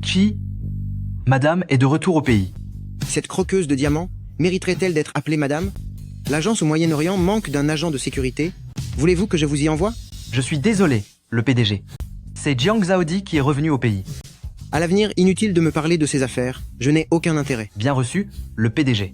Chi, madame est de retour au pays. Cette croqueuse de diamants mériterait-elle d'être appelée madame? L'agence au Moyen-Orient manque d'un agent de sécurité. Voulez-vous que je vous y envoie? Je suis désolé, le PDG. C'est Jiang Zhaodi qui est revenu au pays. À l'avenir, inutile de me parler de ces affaires. Je n'ai aucun intérêt. Bien reçu, le PDG.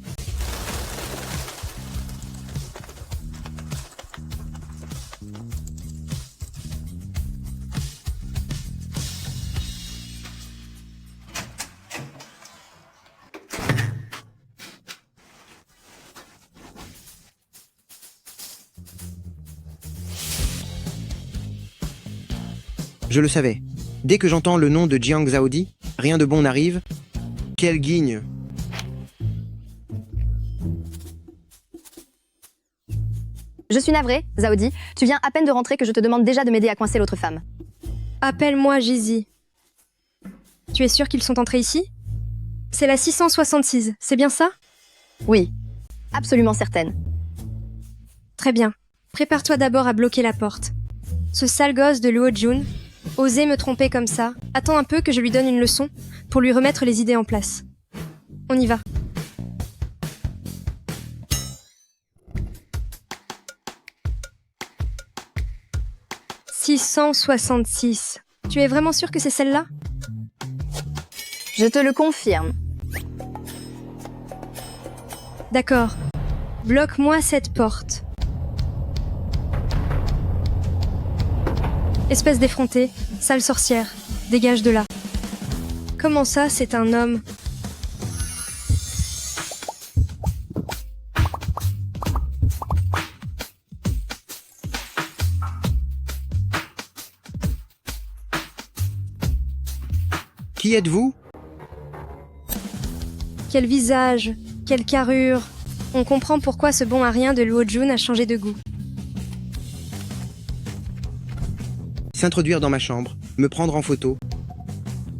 Je le savais. Dès que j'entends le nom de Jiang Zhaodi, rien de bon n'arrive. Quelle guigne! Je suis navrée, Zhaodi. Tu viens à peine de rentrer que je te demande déjà de m'aider à coincer l'autre femme. Appelle-moi Gizi. Tu es sûr qu'ils sont entrés ici? C'est la 666, c'est bien ça? Oui, absolument certaine. Très bien. Prépare-toi d'abord à bloquer la porte. Ce sale gosse de Luo Jun, oser me tromper comme ça. Attends un peu que je lui donne une leçon pour lui remettre les idées en place. On y va. « 666. Tu es vraiment sûr que c'est celle-là? Je te le confirme. D'accord. Bloque-moi cette porte. Espèce d'effrontée, sale sorcière, dégage de là. Comment ça, c'est un homme? Qui êtes-vous? Quel visage, quelle carrure. On comprend pourquoi ce bon à rien de Luo Jun a changé de goût. S'introduire dans ma chambre, me prendre en photo.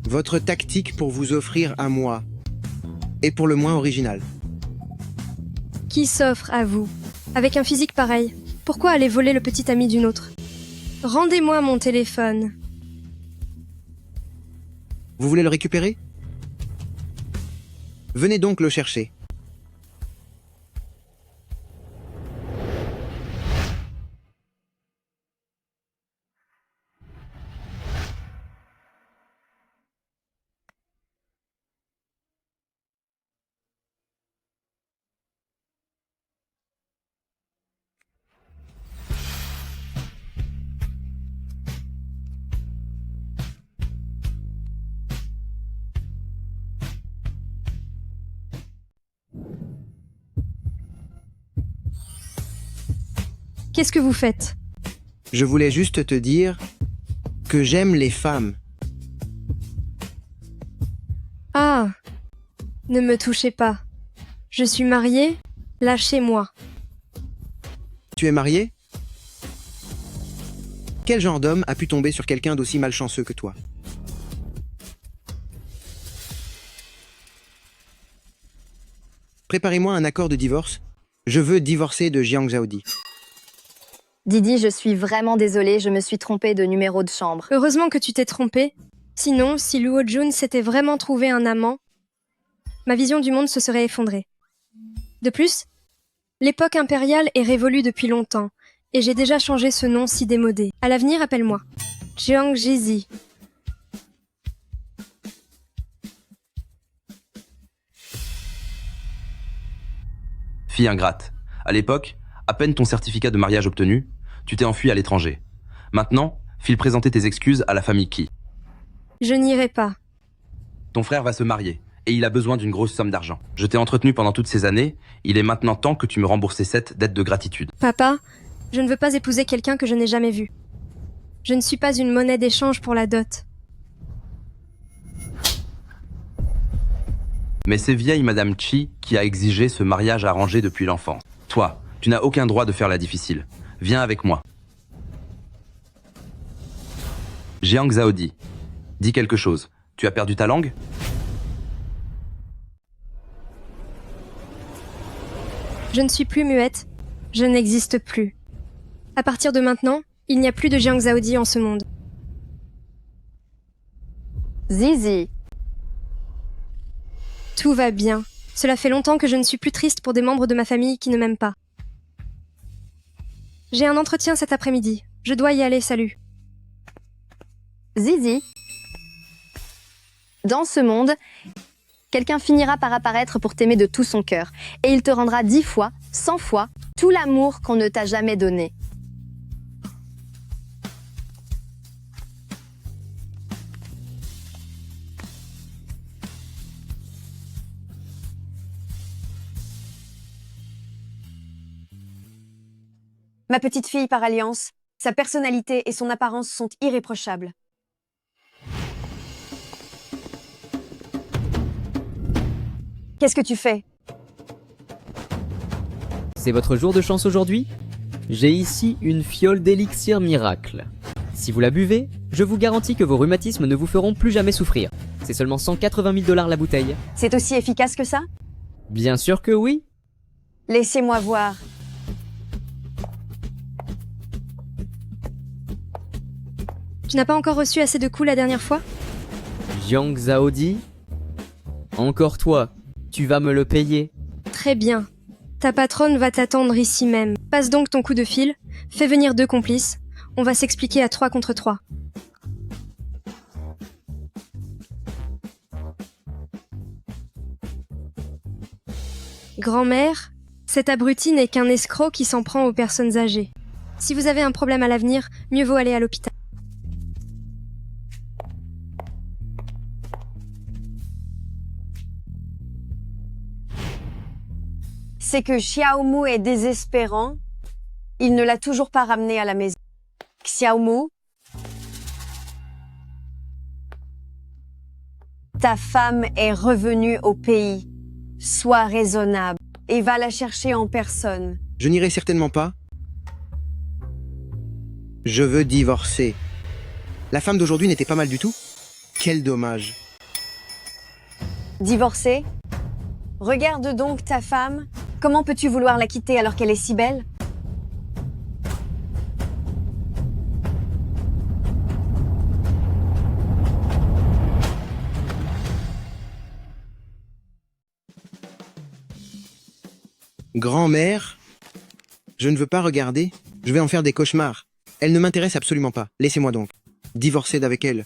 Votre tactique pour vous offrir à moi est pour le moins originale. Qui s'offre à vous? Avec un physique pareil, pourquoi aller voler le petit ami d'une autre? Rendez-moi mon téléphone. Vous voulez le récupérer? Venez donc le chercher. Qu'est-ce que vous faites? Je voulais juste te dire que j'aime les femmes. Ah! Ne me touchez pas. Je suis mariée, lâchez-moi. Tu es marié? Quel genre d'homme a pu tomber sur quelqu'un d'aussi malchanceux que toi? Préparez-moi un accord de divorce. Je veux divorcer de Jiang Zhaodi. Didi, je suis vraiment désolée, je me suis trompée de numéro de chambre. Heureusement que tu t'es trompée. Sinon, si Luo Jun s'était vraiment trouvé un amant, ma vision du monde se serait effondrée. De plus, l'époque impériale est révolue depuis longtemps, et j'ai déjà changé ce nom si démodé. À l'avenir, appelle-moi Jiang Jizi. Fille ingrate. À l'époque, à peine ton certificat de mariage obtenu, tu t'es enfui à l'étranger. Maintenant, file présenter tes excuses à la famille Qi. Je n'irai pas. Ton frère va se marier, et il a besoin d'une grosse somme d'argent. Je t'ai entretenu pendant toutes ces années, il est maintenant temps que tu me rembourses cette dette de gratitude. Papa, je ne veux pas épouser quelqu'un que je n'ai jamais vu. Je ne suis pas une monnaie d'échange pour la dot. Mais c'est vieille Madame Chi qui a exigé ce mariage arrangé depuis l'enfance. Toi, tu n'as aucun droit de faire la difficile. Viens avec moi. Jiang Zhaodi, dis quelque chose. Tu as perdu ta langue? Je ne suis plus muette. Je n'existe plus. À partir de maintenant, il n'y a plus de Jiang Zhaodi en ce monde. Zizi. Tout va bien. Cela fait longtemps que je ne suis plus triste pour des membres de ma famille qui ne m'aiment pas. J'ai un entretien cet après-midi. Je dois y aller, salut. Zizi. Dans ce monde, quelqu'un finira par apparaître pour t'aimer de tout son cœur, et il te rendra 10 fois, 100 fois, tout l'amour qu'on ne t'a jamais donné. Ma petite fille par alliance, sa personnalité et son apparence sont irréprochables. Qu'est-ce que tu fais? C'est votre jour de chance aujourd'hui? J'ai ici une fiole d'élixir miracle. Si vous la buvez, je vous garantis que vos rhumatismes ne vous feront plus jamais souffrir. C'est seulement 180 000 $ la bouteille. C'est aussi efficace que ça? Bien sûr que oui. Laissez-moi voir. Tu n'as pas encore reçu assez de coups la dernière fois? Jiang Zhaodi? Encore toi, tu vas me le payer. Très bien. Ta patronne va t'attendre ici même. Passe donc ton coup de fil, fais venir 2 complices. On va s'expliquer à 3 contre 3. Grand-mère, cet abruti n'est qu'un escroc qui s'en prend aux personnes âgées. Si vous avez un problème à l'avenir, mieux vaut aller à l'hôpital. C'est que Xiaomu est désespérant. Il ne l'a toujours pas ramené à la maison. Xiaomu, ta femme est revenue au pays. Sois raisonnable et va la chercher en personne. Je n'irai certainement pas. Je veux divorcer. La femme d'aujourd'hui n'était pas mal du tout. Quel dommage. Divorcer? Regarde donc ta femme. Comment peux-tu vouloir la quitter alors qu'elle est si belle? Grand-mère? Je ne veux pas regarder. Je vais en faire des cauchemars. Elle ne m'intéresse absolument pas. Laissez-moi donc. Divorcer d'avec elle.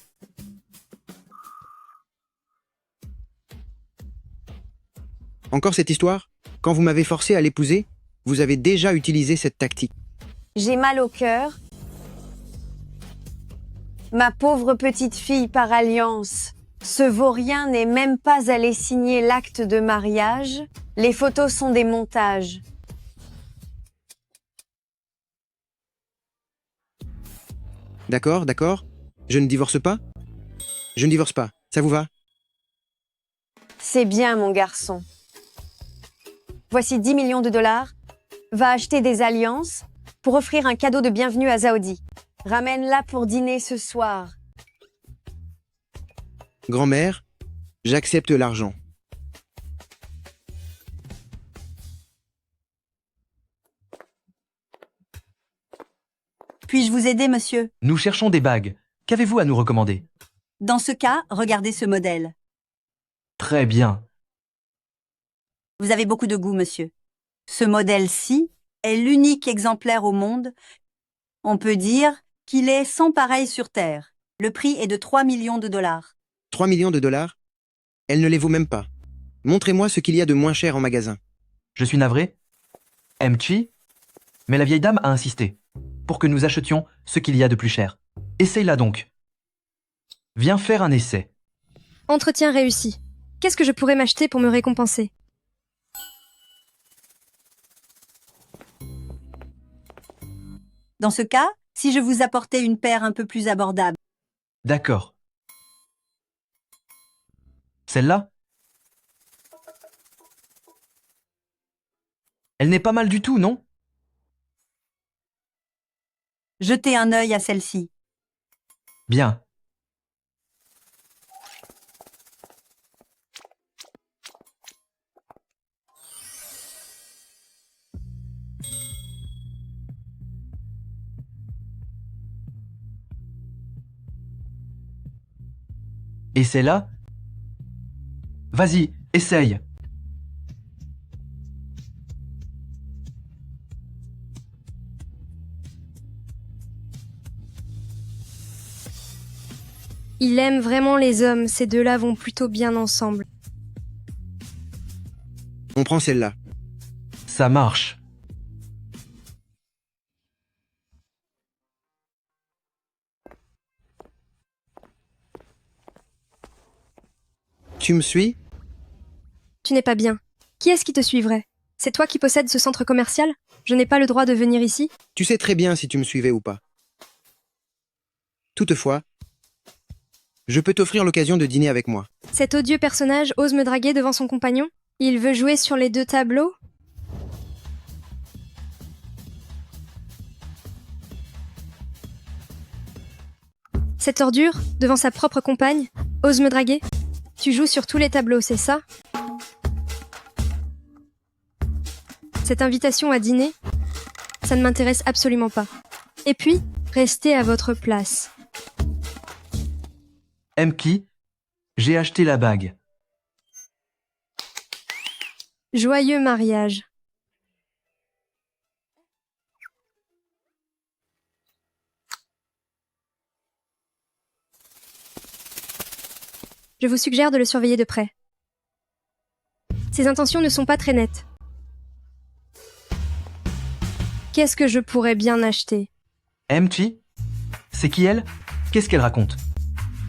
Encore cette histoire? Quand vous m'avez forcé à l'épouser, vous avez déjà utilisé cette tactique. J'ai mal au cœur. Ma pauvre petite fille par alliance. Ce vaurien n'est même pas allé signer l'acte de mariage. Les photos sont des montages. D'accord, d'accord. Je ne divorce pas? Je ne divorce pas. Ça vous va? C'est bien, mon garçon. Voici 10 millions de $. Va acheter des alliances pour offrir un cadeau de bienvenue à Zhaodi. Ramène-la pour dîner ce soir. Grand-mère, j'accepte l'argent. Puis-je vous aider, monsieur? Nous cherchons des bagues. Qu'avez-vous à nous recommander? Dans ce cas, regardez ce modèle. Très bien. Vous avez beaucoup de goût, monsieur. Ce modèle-ci est l'unique exemplaire au monde. On peut dire qu'il est sans pareil sur Terre. Le prix est de 3 millions de $. 3 millions de $? Elle ne les vaut même pas. Montrez-moi ce qu'il y a de moins cher en magasin. Je suis navré. Mchi? Mais la vieille dame a insisté pour que nous achetions ce qu'il y a de plus cher. Essaye-la donc. Viens faire un essai. Entretien réussi. Qu'est-ce que je pourrais m'acheter pour me récompenser? Dans ce cas, si je vous apportais une paire un peu plus abordable. D'accord. Celle-là? Elle n'est pas mal du tout, non? Jetez un œil à celle-ci. Bien. Et c'est là... Vas-y, essaye. Il aime vraiment les hommes, ces deux-là vont plutôt bien ensemble. On prend celle-là. Ça marche. Tu me suis? Tu n'es pas bien. Qui est-ce qui te suivrait? C'est toi qui possèdes ce centre commercial? Je n'ai pas le droit de venir ici? Tu sais très bien si tu me suivais ou pas. Toutefois, je peux t'offrir l'occasion de dîner avec moi. Cet odieux personnage ose me draguer devant son compagnon? Il veut jouer sur les deux tableaux? Cette ordure, devant sa propre compagne, ose me draguer? Tu joues sur tous les tableaux, c'est ça? Cette invitation à dîner, ça ne m'intéresse absolument pas. Et puis, restez à votre place. Mki, j'ai acheté la bague. Joyeux mariage. Je vous suggère de le surveiller de près. Ses intentions ne sont pas très nettes. Qu'est-ce que je pourrais bien acheter? Mki? C'est qui elle? Qu'est-ce qu'elle raconte?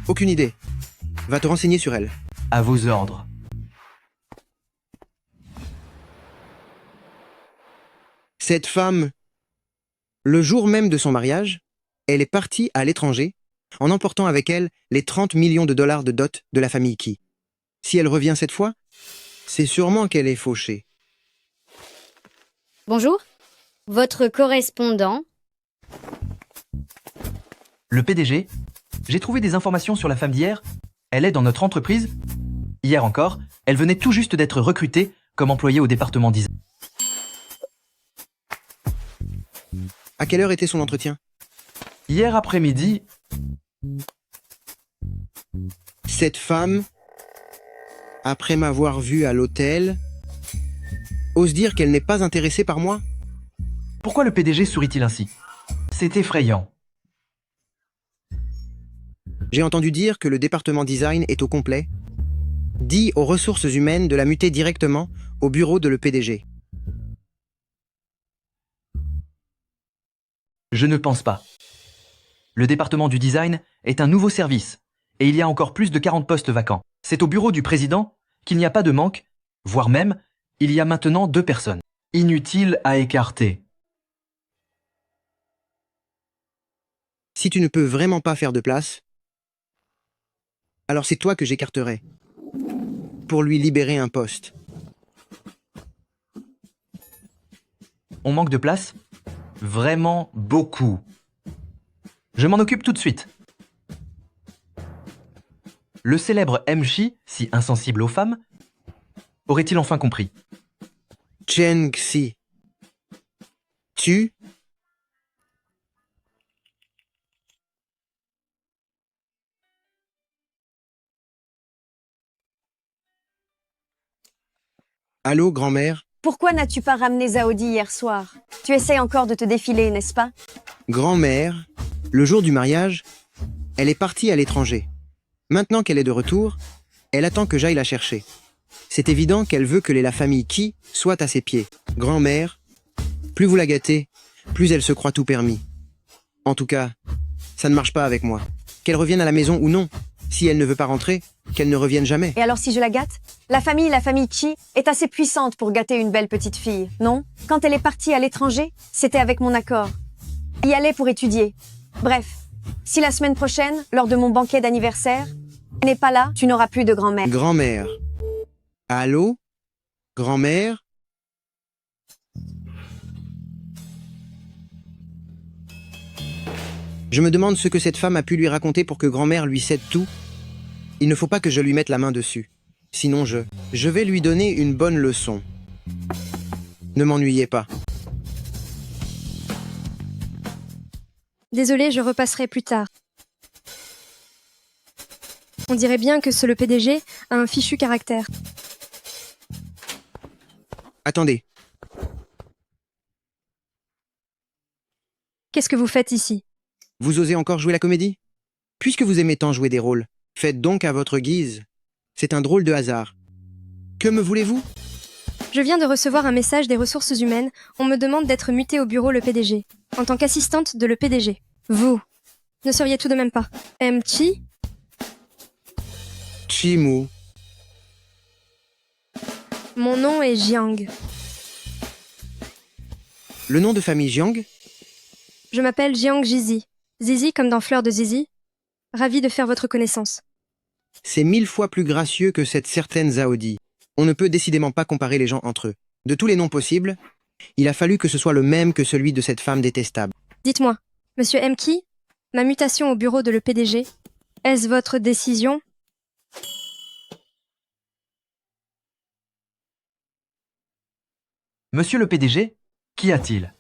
Aucune idée. Va te renseigner sur elle. À vos ordres. Cette femme, le jour même de son mariage, elle est partie à l'étranger en emportant avec elle les 30 millions de dollars de dot de la famille Key. Si elle revient cette fois, c'est sûrement qu'elle est fauchée. Bonjour, votre correspondant. Le PDG? J'ai trouvé des informations sur la femme d'hier. Elle est dans notre entreprise. Hier encore, elle venait tout juste d'être recrutée comme employée au département design. À quelle heure était son entretien? Hier après-midi, Cette femme, après m'avoir vu à l'hôtel, ose dire qu'elle n'est pas intéressée par moi? pourquoi le PDG sourit-il ainsi? C'est effrayant. J'ai entendu dire que le département design est au complet. Dis aux ressources humaines de la muter directement au bureau de le PDG. Je ne pense pas. Le département du design est un nouveau service, et il y a encore plus de 40 postes vacants. C'est au bureau du président qu'il n'y a pas de manque, voire même, il y a maintenant 2 personnes. Inutile à écarter. Si tu ne peux vraiment pas faire de place, alors c'est toi que j'écarterai pour lui libérer un poste. On manque de place? Vraiment beaucoup. Je m'en occupe tout de suite. Le célèbre Mchi, si insensible aux femmes, aurait-il enfin compris? Chen Xi. Tu? Allô, grand-mère? Pourquoi n'as-tu pas ramené Zaodi hier soir? Tu essayes encore de te défiler, n'est-ce pas? Grand-mère, le jour du mariage, elle est partie à l'étranger. Maintenant qu'elle est de retour, elle attend que j'aille la chercher. C'est évident qu'elle veut que la famille Key soit à ses pieds. Grand-mère, plus vous la gâtez, plus elle se croit tout permis. En tout cas, ça ne marche pas avec moi. Qu'elle revienne à la maison ou non, si elle ne veut pas rentrer, qu'elle ne revienne jamais. Et alors si je la gâte? La famille Chi est assez puissante pour gâter une belle petite fille, non? Quand elle est partie à l'étranger, c'était avec mon accord. Y aller pour étudier. Bref, si la semaine prochaine, lors de mon banquet d'anniversaire, elle n'est pas là, tu n'auras plus de grand-mère. Grand-mère. Allô? Grand-mère? Je me demande ce que cette femme a pu lui raconter pour que grand-mère lui cède tout. Il ne faut pas que je lui mette la main dessus. Sinon je vais lui donner une bonne leçon. Ne m'ennuyez pas. Désolée, je repasserai plus tard. On dirait bien que le PDG a un fichu caractère. Attendez, Qu'est-ce que vous faites ici? vous osez encore jouer la comédie? Puisque vous aimez tant jouer des rôles, faites donc à votre guise. C'est un drôle de hasard. Que me voulez-vous? Je viens de recevoir un message des ressources humaines. On me demande d'être mutée au bureau le PDG, en tant qu'assistante de le PDG. Vous ne seriez tout de même pas Chi? Chimu. Mon nom est Jiang. Le nom de famille Jiang? Je m'appelle Jiang Jizi. Zizi comme dans Fleur de Zizi. Ravi de faire votre connaissance. C'est 1000 fois plus gracieux que cette certaine Zaodi. On ne peut décidément pas comparer les gens entre eux. De tous les noms possibles, il a fallu que ce soit le même que celui de cette femme détestable. Dites-moi, Monsieur Ki, ma mutation au bureau de le PDG, est-ce votre décision? Monsieur le PDG, qu'y a-t-il?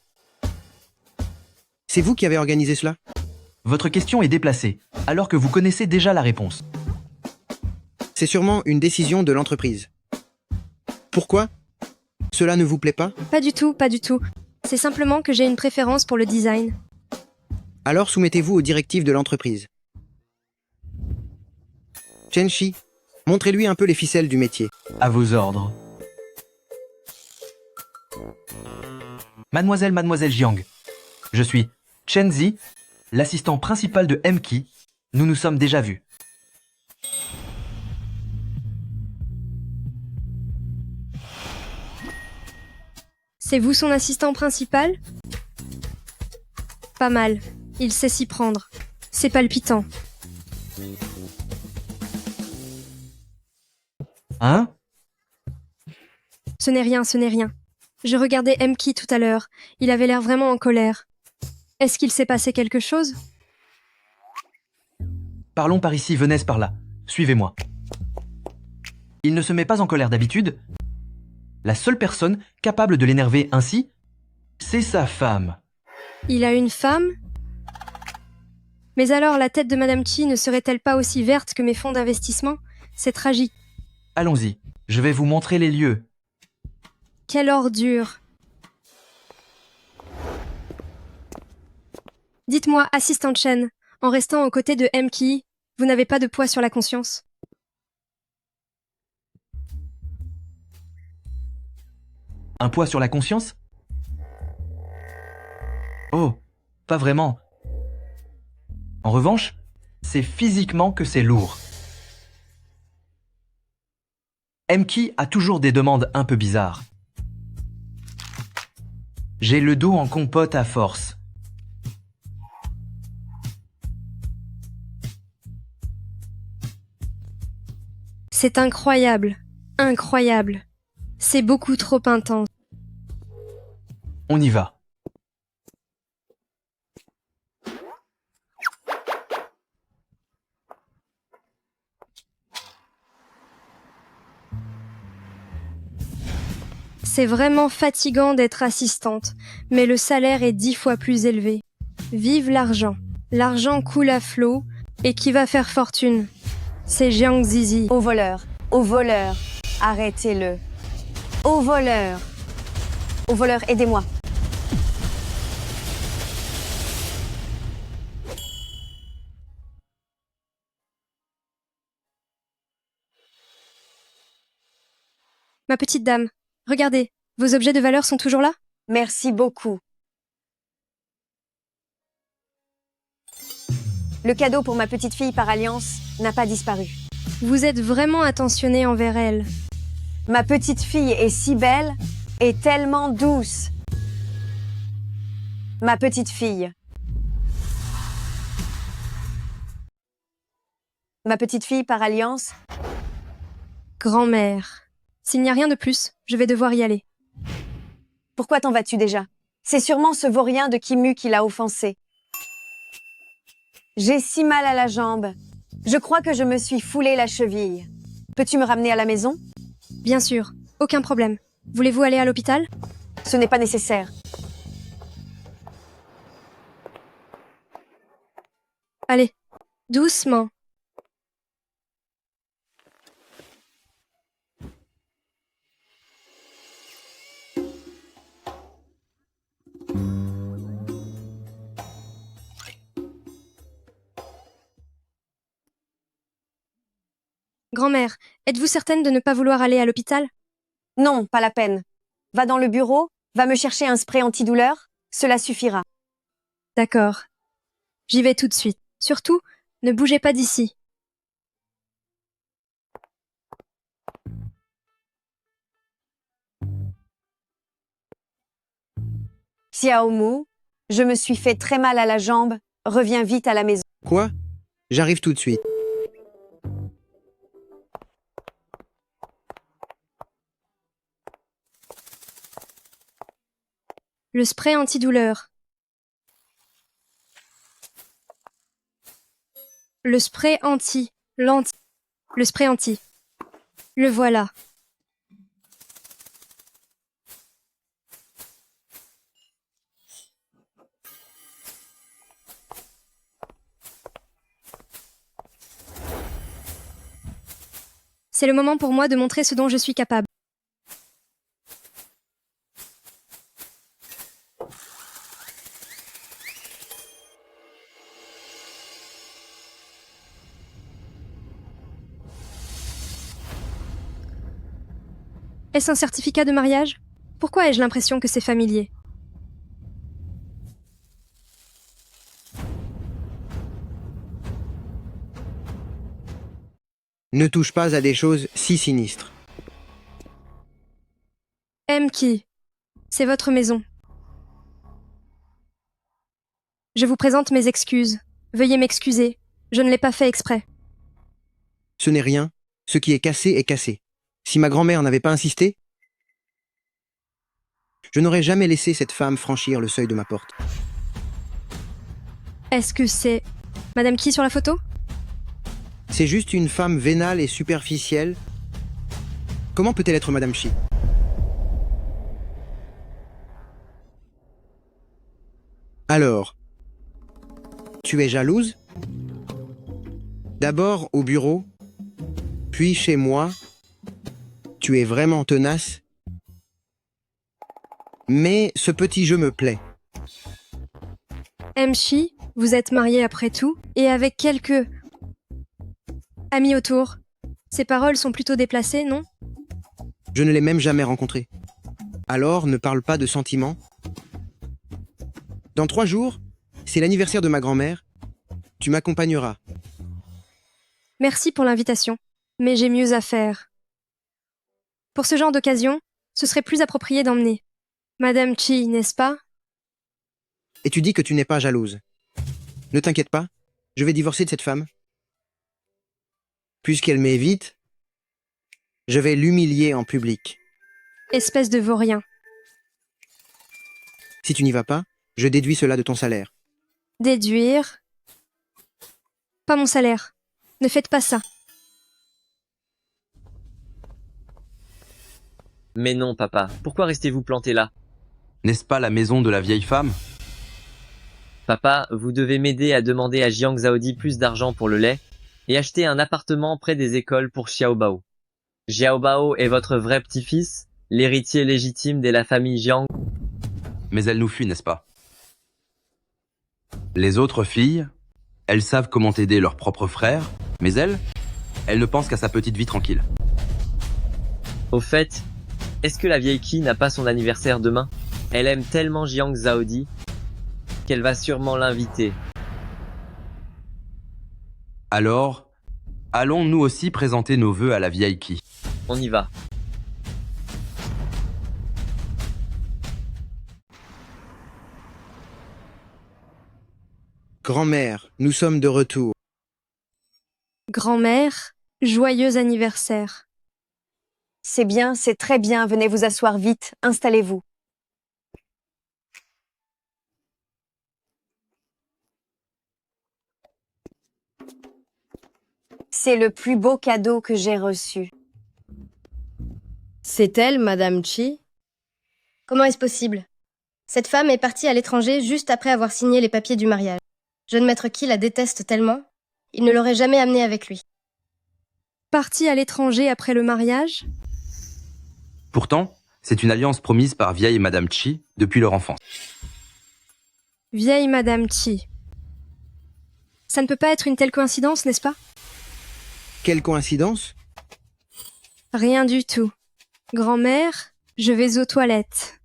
C'est vous qui avez organisé cela? Votre question est déplacée, alors que vous connaissez déjà la réponse. C'est sûrement une décision de l'entreprise. Pourquoi? Cela ne vous plaît pas? Pas du tout, pas du tout. C'est simplement que j'ai une préférence pour le design. Alors soumettez-vous aux directives de l'entreprise. Chenshi, montrez-lui un peu les ficelles du métier. À vos ordres. Mademoiselle Jiang, je suis Chen Zi, l'assistant principal de Ki. Nous nous sommes déjà vus. C'est vous son assistant principal? Pas mal. Il sait s'y prendre. C'est palpitant. Hein? Ce n'est rien, ce n'est rien. Je regardais Ki tout à l'heure. Il avait l'air vraiment en colère. Est-ce qu'il s'est passé quelque chose? Parlons par ici, venez par là. Suivez-moi. Il ne se met pas en colère d'habitude. La seule personne capable de l'énerver ainsi, c'est sa femme. Il a une femme? Mais alors la tête de Madame Chi ne serait-elle pas aussi verte que mes fonds d'investissement? C'est tragique. Allons-y, je vais vous montrer les lieux. Quelle ordure! Dites-moi, assistant Chen, en restant aux côtés de Ki, vous n'avez pas de poids sur la conscience? Un poids sur la conscience? Oh, pas vraiment. En revanche, c'est physiquement que c'est lourd. Ki a toujours des demandes un peu bizarres. J'ai le dos en compote à force. C'est incroyable, incroyable. C'est beaucoup trop intense. On y va. C'est vraiment fatigant d'être assistante, mais le salaire est 10 fois plus élevé. Vive l'argent. L'argent coule à flot, et qui va faire fortune? C'est Jiang Zizi. Au voleur, arrêtez-le. Au voleur, aidez-moi. Ma petite dame, regardez, vos objets de valeur sont toujours là? Merci beaucoup. Le cadeau pour ma petite fille par alliance n'a pas disparu. Vous êtes vraiment attentionné envers elle. Ma petite fille est si belle et tellement douce. Ma petite fille. Ma petite fille par alliance. Grand-mère. S'il n'y a rien de plus, je vais devoir y aller. Pourquoi t'en vas-tu déjà? C'est sûrement ce vaurien de Kimu qui l'a offensé. J'ai si mal à la jambe. Je crois que je me suis foulé la cheville. Peux-tu me ramener à la maison? Bien sûr, aucun problème. Voulez-vous aller à l'hôpital? Ce n'est pas nécessaire. Allez, doucement. Grand-mère, êtes-vous certaine de ne pas vouloir aller à l'hôpital? Non, pas la peine. Va dans le bureau, va me chercher un spray antidouleur, cela suffira. D'accord. J'y vais tout de suite. Surtout, ne bougez pas d'ici. Xiaomu, je me suis fait très mal à la jambe, reviens vite à la maison. Quoi? J'arrive tout de suite. Le spray antidouleur. Le spray anti. Le spray anti. Le voilà. C'est le moment pour moi de montrer ce dont je suis capable. Est-ce un certificat de mariage? Pourquoi ai-je l'impression que c'est familier? Ne touche pas à des choses si sinistres. Qui? C'est votre maison. Je vous présente mes excuses. Veuillez m'excuser. Je ne l'ai pas fait exprès. Ce n'est rien. Ce qui est cassé est cassé. Si ma grand-mère n'avait pas insisté, je n'aurais jamais laissé cette femme franchir le seuil de ma porte. Est-ce que c'est Madame qui sur la photo? C'est juste une femme vénale et superficielle. Comment peut-elle être Madame Chi? Alors, tu es jalouse? D'abord au bureau, puis chez moi. Tu es vraiment tenace. Mais ce petit jeu me plaît. Chi, vous êtes mariée après tout, et avec quelques amis autour. Ces paroles sont plutôt déplacées, non? Je ne l'ai même jamais rencontré. Alors, ne parle pas de sentiments. Dans 3 jours, c'est l'anniversaire de ma grand-mère. Tu m'accompagneras. Merci pour l'invitation, mais j'ai mieux à faire. Pour ce genre d'occasion, ce serait plus approprié d'emmener Madame Chi, n'est-ce pas? Et tu dis que tu n'es pas jalouse. Ne t'inquiète pas, je vais divorcer de cette femme. Puisqu'elle m'évite, je vais l'humilier en public. Espèce de vaurien. Si tu n'y vas pas, je déduis cela de ton salaire. Déduire? Pas mon salaire. Ne faites pas ça. Mais non, papa, pourquoi restez-vous planté là? N'est-ce pas la maison de la vieille femme? Papa, vous devez m'aider à demander à Jiang Zhaodi plus d'argent pour le lait et acheter un appartement près des écoles pour Xiaobao. Xiaobao est votre vrai petit-fils, l'héritier légitime de la famille Jiang. Mais elle nous fuit, n'est-ce pas? Les autres filles, elles savent comment aider leur propre frère, mais elle ne pense qu'à sa petite vie tranquille. Au fait, est-ce que la vieille Qi n'a pas son anniversaire demain? Elle aime tellement Jiang Zhaodi qu'elle va sûrement l'inviter. Alors, allons nous aussi présenter nos vœux à la vieille Qi. On y va. Grand-mère, nous sommes de retour. Grand-mère, joyeux anniversaire. C'est bien, c'est très bien, venez vous asseoir vite, installez-vous. C'est le plus beau cadeau que j'ai reçu. C'est elle, Madame Chi? Comment est-ce possible? Cette femme est partie à l'étranger juste après avoir signé les papiers du mariage. Jeune maître Qi la déteste tellement, il ne l'aurait jamais amenée avec lui. Partie à l'étranger après le mariage? Pourtant, c'est une alliance promise par vieille Madame Chi depuis leur enfance. Vieille Madame Chi. Ça ne peut pas être une telle coïncidence, n'est-ce pas? Quelle coïncidence? Rien du tout. Grand-mère, je vais aux toilettes.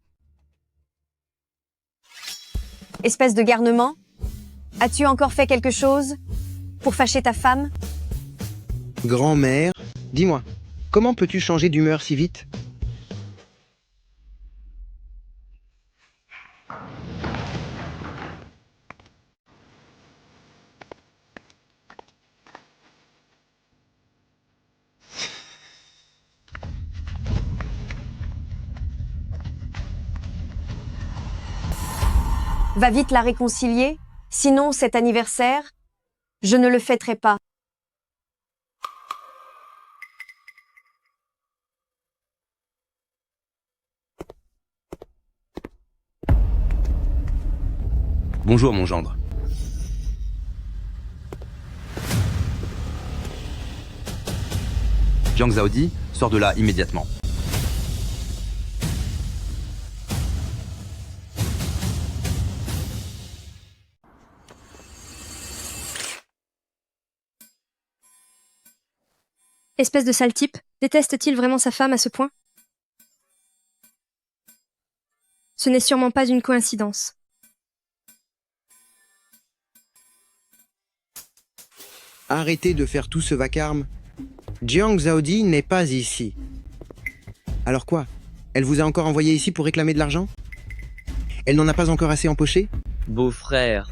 Espèce de garnement, as-tu encore fait quelque chose pour fâcher ta femme? Grand-mère, dis-moi, comment peux-tu changer d'humeur si vite? Va vite la réconcilier, sinon cet anniversaire, je ne le fêterai pas. Bonjour mon gendre. Jiang Zaodi, sors de là immédiatement. Espèce de sale type, déteste-t-il vraiment sa femme à ce point? Ce n'est sûrement pas une coïncidence. Arrêtez de faire tout ce vacarme. Jiang Zaodi n'est pas ici. Alors quoi? Elle vous a encore envoyé ici pour réclamer de l'argent? Elle n'en a pas encore assez empoché? Beau-frère.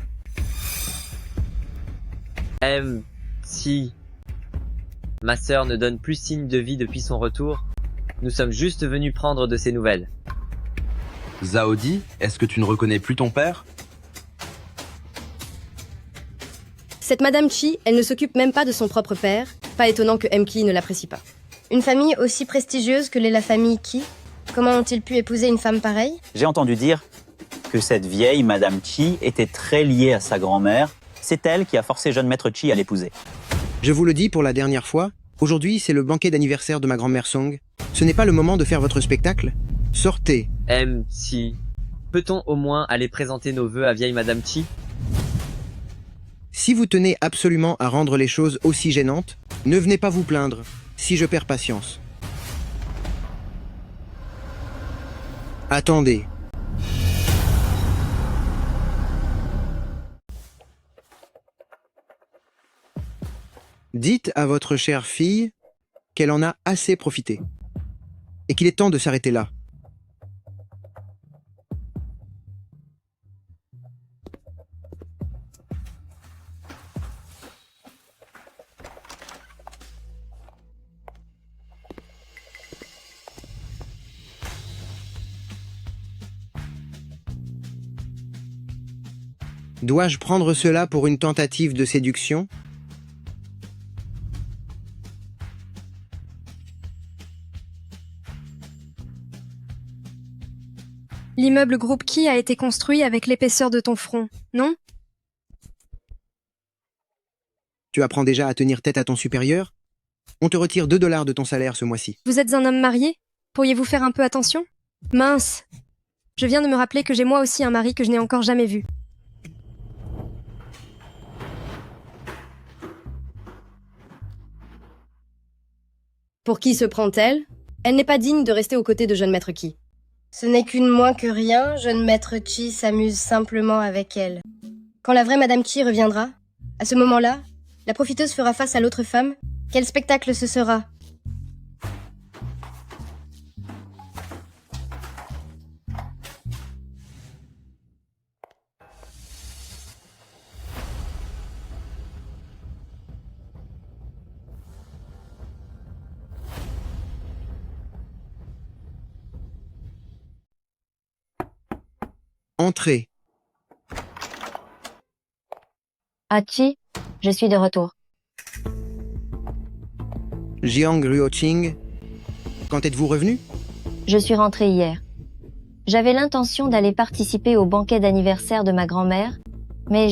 Si ma sœur ne donne plus signe de vie depuis son retour, nous sommes juste venus prendre de ses nouvelles. Zaodi, est-ce que tu ne reconnais plus ton père? Cette Madame Chi, elle ne s'occupe même pas de son propre père. Pas étonnant que Ki ne l'apprécie pas. Une famille aussi prestigieuse que l'est la famille Qi, comment ont-ils pu épouser une femme pareille? J'ai entendu dire que cette vieille Madame Chi était très liée à sa grand-mère. C'est elle qui a forcé jeune maître Chi à l'épouser. Je vous le dis pour la dernière fois, aujourd'hui c'est le banquet d'anniversaire de ma grand-mère Song. Ce n'est pas le moment de faire votre spectacle. Sortez. Si, peut-on au moins aller présenter nos vœux à vieille Madame Chi? Si vous tenez absolument à rendre les choses aussi gênantes, ne venez pas vous plaindre, si je perds patience. Attendez. Dites à votre chère fille qu'elle en a assez profité et qu'il est temps de s'arrêter là. Dois-je prendre cela pour une tentative de séduction? L'immeuble groupe Qi a été construit avec l'épaisseur de ton front, non? Tu apprends déjà à tenir tête à ton supérieur? On te retire 2 $ de ton salaire ce mois-ci. Vous êtes un homme marié? Pourriez-vous faire un peu attention? Mince! Je viens de me rappeler que j'ai moi aussi un mari que je n'ai encore jamais vu. Pour qui se prend-elle? Elle n'est pas digne de rester aux côtés de jeune maître Qi. Ce n'est qu'une moins que rien, jeune maître Qi s'amuse simplement avec elle. Quand la vraie Madame Qi reviendra, à ce moment-là, la profiteuse fera face à l'autre femme. Quel spectacle ce sera? Entrez. Chi, je suis de retour. Jiang Ruoqing, quand êtes-vous revenu? Je suis rentrée hier. J'avais l'intention d'aller participer au banquet d'anniversaire de ma grand-mère, mais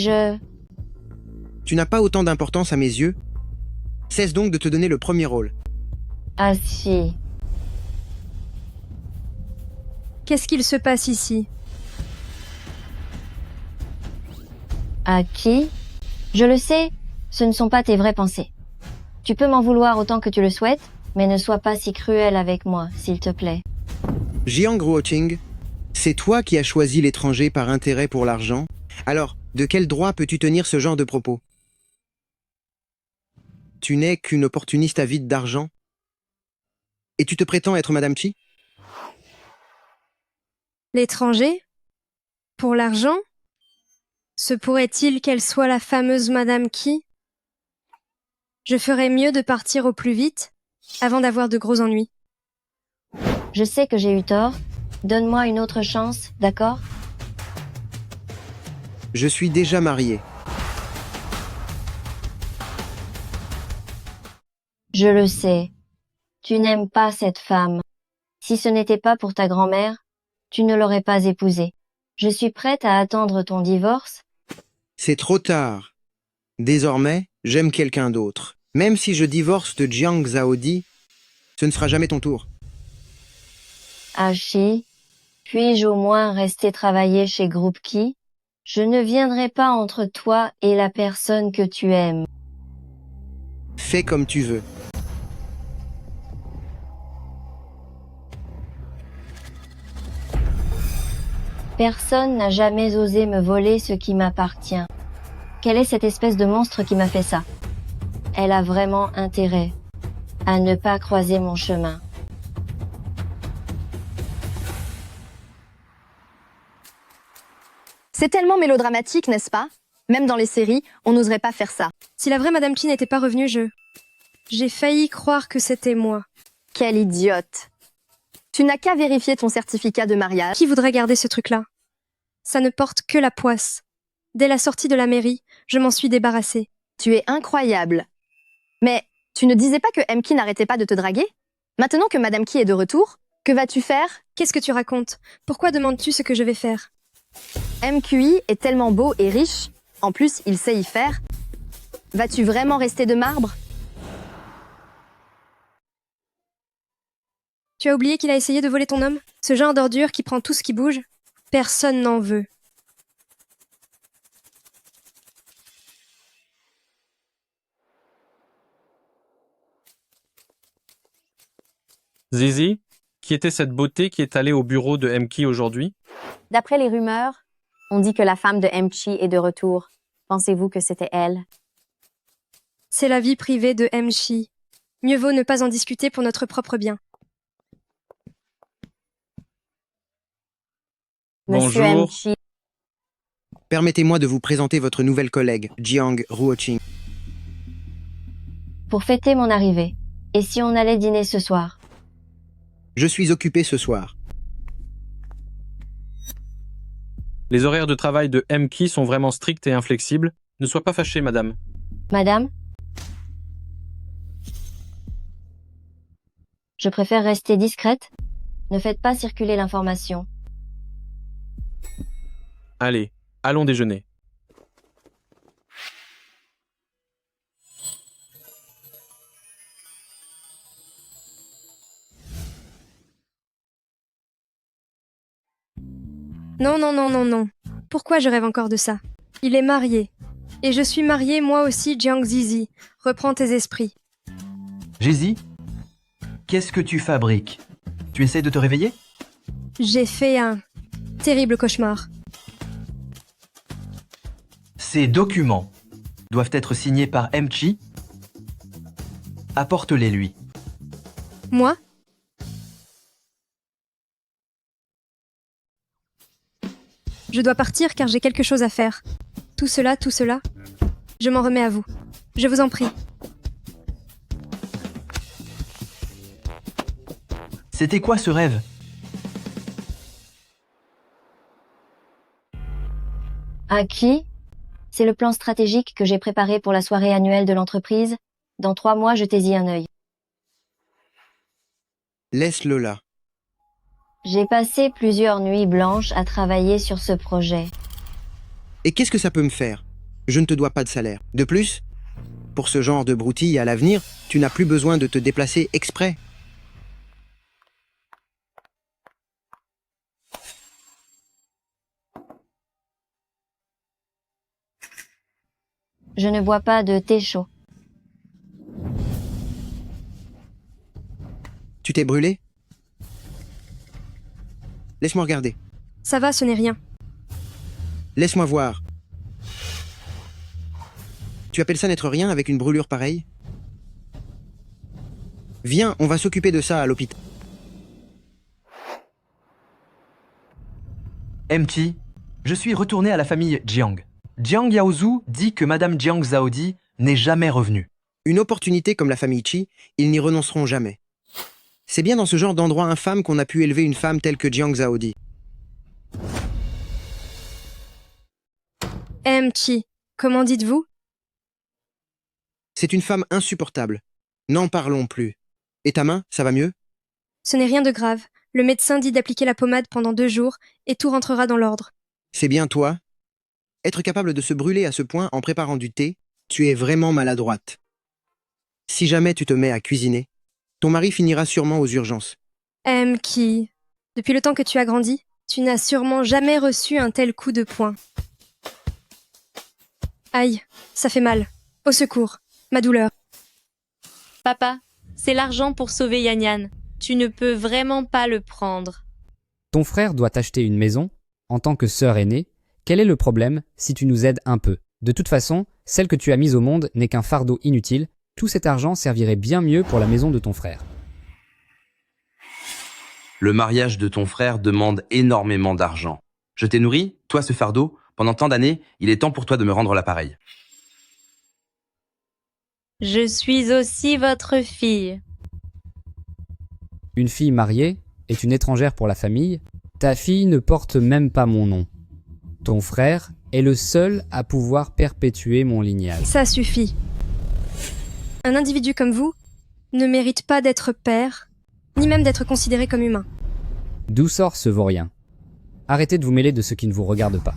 Tu n'as pas autant d'importance à mes yeux. Cesse donc de te donner le premier rôle. Ah si. Qu'est-ce qu'il se passe ici? Qui? Je le sais, ce ne sont pas tes vraies pensées. Tu peux m'en vouloir autant que tu le souhaites, Mais ne sois pas si cruel avec moi, s'il te plaît. Jiang Ruoqing, c'est toi qui as choisi l'étranger par intérêt pour l'argent. Alors, de quel droit peux-tu tenir ce genre de propos? Tu n'es qu'une opportuniste avide d'argent? Et tu te prétends être Madame Chi? L'étranger? Pour l'argent? Se pourrait-il qu'elle soit la fameuse Madame qui? Je ferais mieux de partir au plus vite, avant d'avoir de gros ennuis. Je sais que j'ai eu tort. Donne-moi une autre chance, d'accord? Je suis déjà marié. Je le sais. Tu n'aimes pas cette femme. Si ce n'était pas pour ta grand-mère, tu ne l'aurais pas épousée. Je suis prête à attendre ton divorce. C'est trop tard. Désormais, j'aime quelqu'un d'autre. Même si je divorce de Jiang Zhaodi, ce ne sera jamais ton tour. Ashi, puis-je au moins rester travailler chez Groupe Ki? Je ne viendrai pas entre toi et la personne que tu aimes. Fais comme tu veux. Personne n'a jamais osé me voler ce qui m'appartient. Quelle est cette espèce de monstre qui m'a fait ça? Elle a vraiment intérêt à ne pas croiser mon chemin. C'est tellement mélodramatique, n'est-ce pas? Même dans les séries, on n'oserait pas faire ça. Si la vraie Madame Chi n'était pas revenue, j'ai failli croire que c'était moi. Quelle idiote! Tu n'as qu'à vérifier ton certificat de mariage. Qui voudrait garder ce truc-là? Ça ne porte que la poisse. Dès la sortie de la mairie, je m'en suis débarrassée. Tu es incroyable. Mais tu ne disais pas que MK n'arrêtait pas de te draguer? Maintenant que Madame Ki est de retour, que vas-tu faire? Qu'est-ce que tu racontes? Pourquoi demandes-tu ce que je vais faire? MQI est tellement beau et riche. En plus, il sait y faire. Vas-tu vraiment rester de marbre? Tu as oublié qu'il a essayé de voler ton homme? Ce genre d'ordure qui prend tout ce qui bouge? Personne n'en veut. Zizi, qui était cette beauté qui est allée au bureau de MK aujourd'hui? D'après les rumeurs, on dit que la femme de MK est de retour. Pensez-vous que c'était elle? C'est la vie privée de MK. Mieux vaut ne pas en discuter pour notre propre bien. Monsieur Bonjour. MK. Permettez-moi de vous présenter votre nouvelle collègue, Jiang Ruoqing. Pour fêter mon arrivée. Et si on allait dîner ce soir? Je suis occupé ce soir. Les horaires de travail de MK sont vraiment stricts et inflexibles. Ne sois pas fâchée, madame. Madame? Je préfère rester discrète. Ne faites pas circuler l'information. Allez, allons déjeuner. Non, non, non, non, non. Pourquoi je rêve encore de ça? Il est marié. Et je suis mariée moi aussi, Jiang Zizi. Reprends tes esprits. Jési, qu'est-ce que tu fabriques? Tu essaies de te réveiller? J'ai fait un terrible cauchemar. Ces documents doivent être signés par MK. Apporte-les lui. Moi? Je dois partir car j'ai quelque chose à faire. Tout cela, je m'en remets à vous. Je vous en prie. C'était quoi ce rêve? À qui? C'est le plan stratégique que j'ai préparé pour la soirée annuelle de l'entreprise. Dans 3 mois, jetez-y un œil. Laisse-le là. J'ai passé plusieurs nuits blanches à travailler sur ce projet. Et qu'est-ce que ça peut me faire? Je ne te dois pas de salaire. De plus, pour ce genre de broutille à l'avenir, tu n'as plus besoin de te déplacer exprès. Je ne bois pas de thé chaud. Tu t'es brûlé? Laisse-moi regarder. Ça va, ce n'est rien. Laisse-moi voir. Tu appelles ça n'être rien avec une brûlure pareille? Viens, on va s'occuper de ça à l'hôpital. MT, je suis retourné à la famille Jiang. Jiang Yaozhu dit que Madame Jiang Zaodi n'est jamais revenue. Une opportunité comme la famille Qi, ils n'y renonceront jamais. C'est bien dans ce genre d'endroit infâme qu'on a pu élever une femme telle que Jiang Zaodi. Chi, comment dites-vous? C'est une femme insupportable. N'en parlons plus. Et ta main, ça va mieux? Ce n'est rien de grave. Le médecin dit d'appliquer la pommade pendant 2 jours et tout rentrera dans l'ordre. C'est bien toi? Être capable de se brûler à ce point en préparant du thé, tu es vraiment maladroite. Si jamais tu te mets à cuisiner, ton mari finira sûrement aux urgences. Qui, depuis le temps que tu as grandi, tu n'as sûrement jamais reçu un tel coup de poing. Aïe, ça fait mal. Au secours, ma douleur. Papa, c'est l'argent pour sauver Yan Yan. Tu ne peux vraiment pas le prendre. Ton frère doit t'acheter une maison. En tant que sœur aînée, quel est le problème si tu nous aides un peu? De toute façon, celle que tu as mise au monde n'est qu'un fardeau inutile. Tout cet argent servirait bien mieux pour la maison de ton frère. Le mariage de ton frère demande énormément d'argent. Je t'ai nourri, toi ce fardeau, pendant tant d'années, il est temps pour toi de me rendre l'appareil. Je suis aussi votre fille. Une fille mariée est une étrangère pour la famille. Ta fille ne porte même pas mon nom. Ton frère est le seul à pouvoir perpétuer mon lignage. Ça suffit. Un individu comme vous ne mérite pas d'être père, ni même d'être considéré comme humain. D'où sort ce vaurien? Arrêtez de vous mêler de ce qui ne vous regarde pas.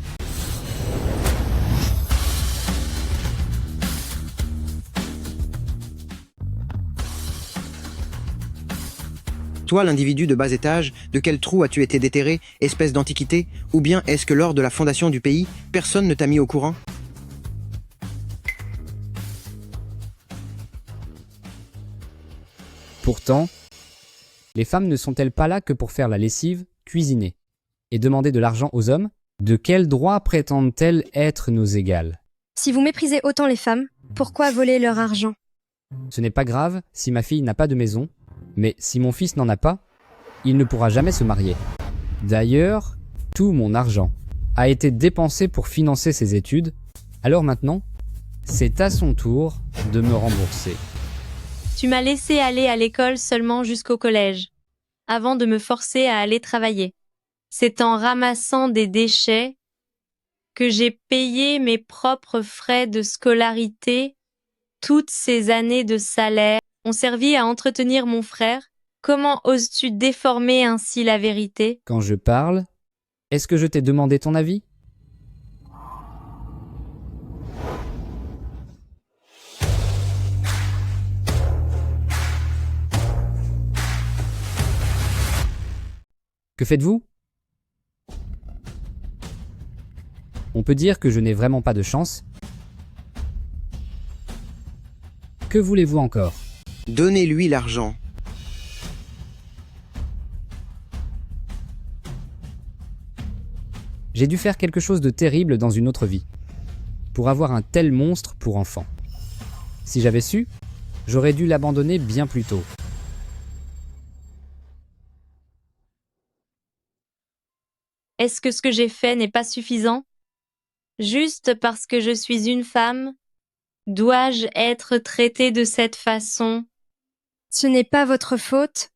Toi, l'individu de bas étage, de quel trou as-tu été déterré, espèce d'antiquité? Ou bien est-ce que lors de la fondation du pays, personne ne t'a mis au courant? Pourtant, les femmes ne sont-elles pas là que pour faire la lessive, cuisiner et demander de l'argent aux hommes? De quel droit prétendent-elles être nos égales? Si vous méprisez autant les femmes, pourquoi voler leur argent? Ce n'est pas grave si ma fille n'a pas de maison, mais si mon fils n'en a pas, il ne pourra jamais se marier. D'ailleurs, tout mon argent a été dépensé pour financer ses études, alors maintenant, c'est à son tour de me rembourser. Tu m'as laissé aller à l'école seulement jusqu'au collège, avant de me forcer à aller travailler. C'est en ramassant des déchets que j'ai payé mes propres frais de scolarité. Toutes ces années de salaire ont servi à entretenir mon frère. Comment oses-tu déformer ainsi la vérité? Quand je parle, est-ce que je t'ai demandé ton avis? Que faites-vous? On peut dire que je n'ai vraiment pas de chance. Que voulez-vous encore? Donnez-lui l'argent. J'ai dû faire quelque chose de terrible dans une autre vie, pour avoir un tel monstre pour enfant. Si j'avais su, j'aurais dû l'abandonner bien plus tôt. Est-ce que ce que j'ai fait n'est pas suffisant? Juste parce que je suis une femme, dois-je être traitée de cette façon? Ce n'est pas votre faute,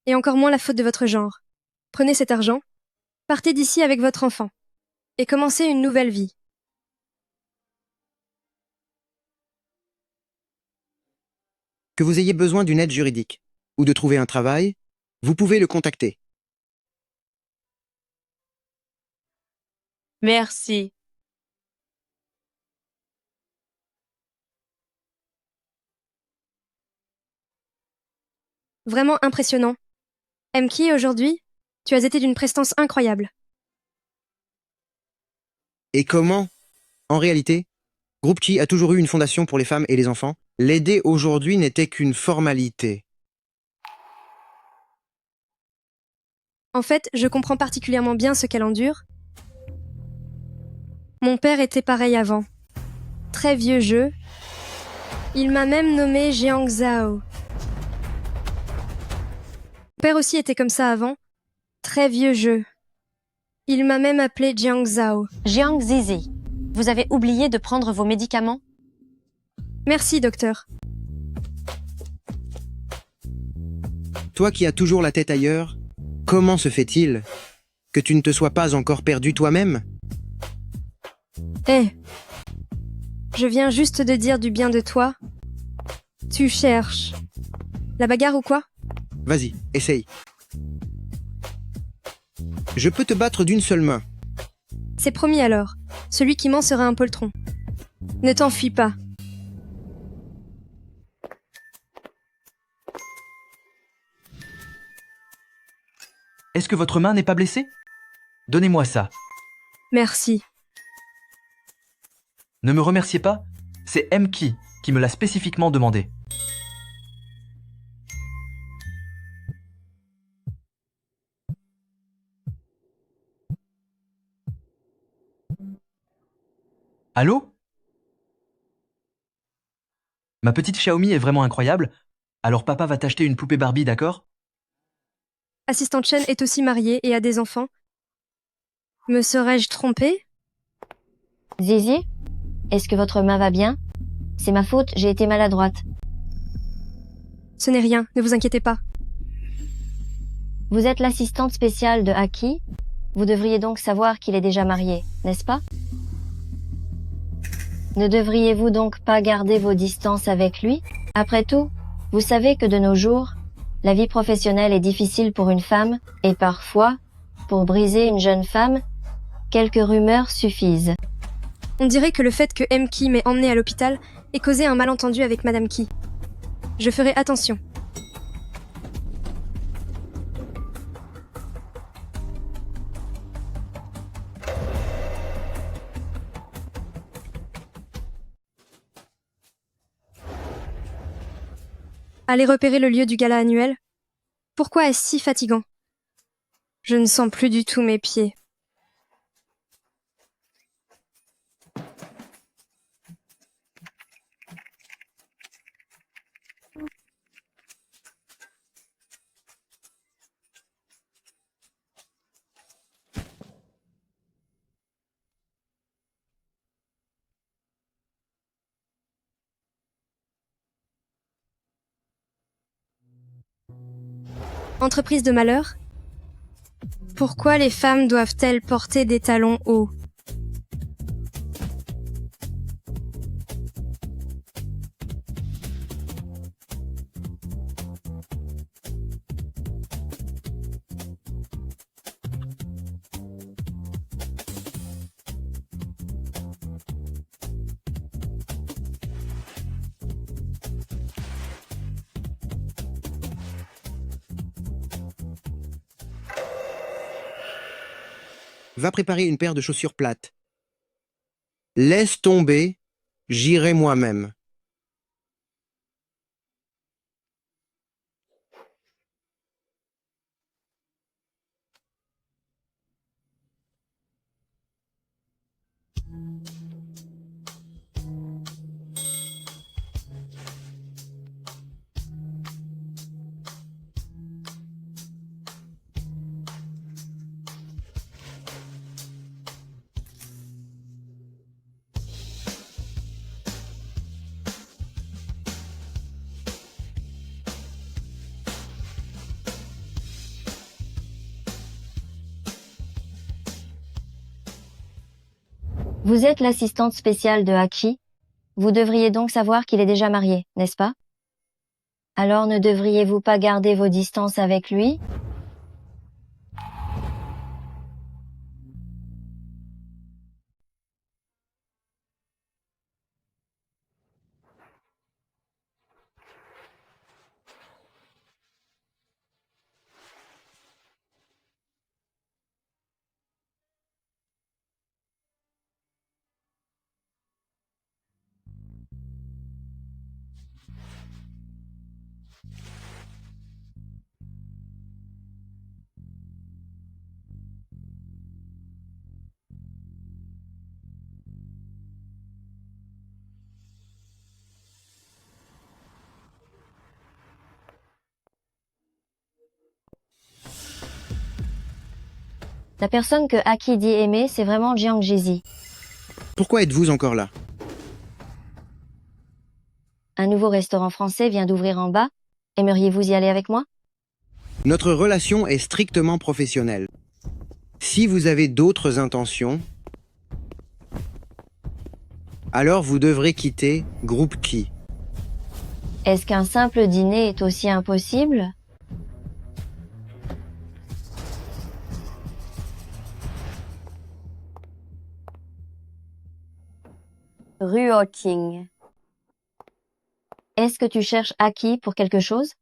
et encore moins la faute de votre genre. Prenez cet argent, partez d'ici avec votre enfant, et commencez une nouvelle vie. Que vous ayez besoin d'une aide juridique, ou de trouver un travail, vous pouvez le contacter. Merci. Vraiment impressionnant. Ki, aujourd'hui, tu as été d'une prestance incroyable. Et comment? En réalité, Groupe Qi a toujours eu une fondation pour les femmes et les enfants. L'aider aujourd'hui n'était qu'une formalité. En fait, je comprends particulièrement bien ce qu'elle endure. Mon père était pareil avant. Très vieux jeu. Il m'a même nommé Jiang Zhao. Mon père aussi était comme ça avant. Très vieux jeu. Il m'a même appelé Jiang Zhao. Jiang Zizi, vous avez oublié de prendre vos médicaments? Merci, docteur. Toi qui as toujours la tête ailleurs, comment se fait-il que tu ne te sois pas encore perdu toi-même? Hé, je viens juste de dire du bien de toi. Tu cherches la bagarre ou quoi? Vas-y, essaye. Je peux te battre d'une seule main. C'est promis alors. Celui qui ment sera un poltron. Ne t'enfuis pas. Est-ce que votre main n'est pas blessée? Donnez-moi ça. Merci. Ne me remerciez pas, c'est M-Key qui me l'a spécifiquement demandé. Allô? Ma petite Xiaomi est vraiment incroyable, alors papa va t'acheter une poupée Barbie, d'accord? Assistante Chen est aussi mariée et a des enfants. Me serais-je trompée? Zizi, est-ce que votre main va bien? C'est ma faute, j'ai été maladroite. Ce n'est rien, ne vous inquiétez pas. Vous êtes l'assistante spéciale de Aki. Vous devriez donc savoir qu'il est déjà marié, n'est-ce pas? Ne devriez-vous donc pas garder vos distances avec lui? Après tout, vous savez que de nos jours, la vie professionnelle est difficile pour une femme, et parfois, pour briser une jeune femme, quelques rumeurs suffisent. On dirait que le fait que M. m'ait emmené à l'hôpital ait causé un malentendu avec Madame Ki. Je ferai attention. Aller repérer le lieu du gala annuel? Pourquoi est-ce si fatigant? Je ne sens plus du tout mes pieds. Entreprise de malheur? Pourquoi les femmes doivent-elles porter des talons hauts? Va préparer une paire de chaussures plates. Laisse tomber, j'irai moi-même. Vous êtes l'assistante spéciale de Aki. Vous devriez donc savoir qu'il est déjà marié, n'est-ce pas? Alors ne devriez-vous pas garder vos distances avec lui? La personne que Aki dit aimer, c'est vraiment Jiang Jizi. Pourquoi êtes-vous encore là? Un nouveau restaurant français vient d'ouvrir en bas. Aimeriez-vous y aller avec moi? Notre relation est strictement professionnelle. Si vous avez d'autres intentions, alors vous devrez quitter Groupe Ki. Est-ce qu'un simple dîner est aussi impossible? Ruoqing. Est-ce que tu cherches Aki pour quelque chose?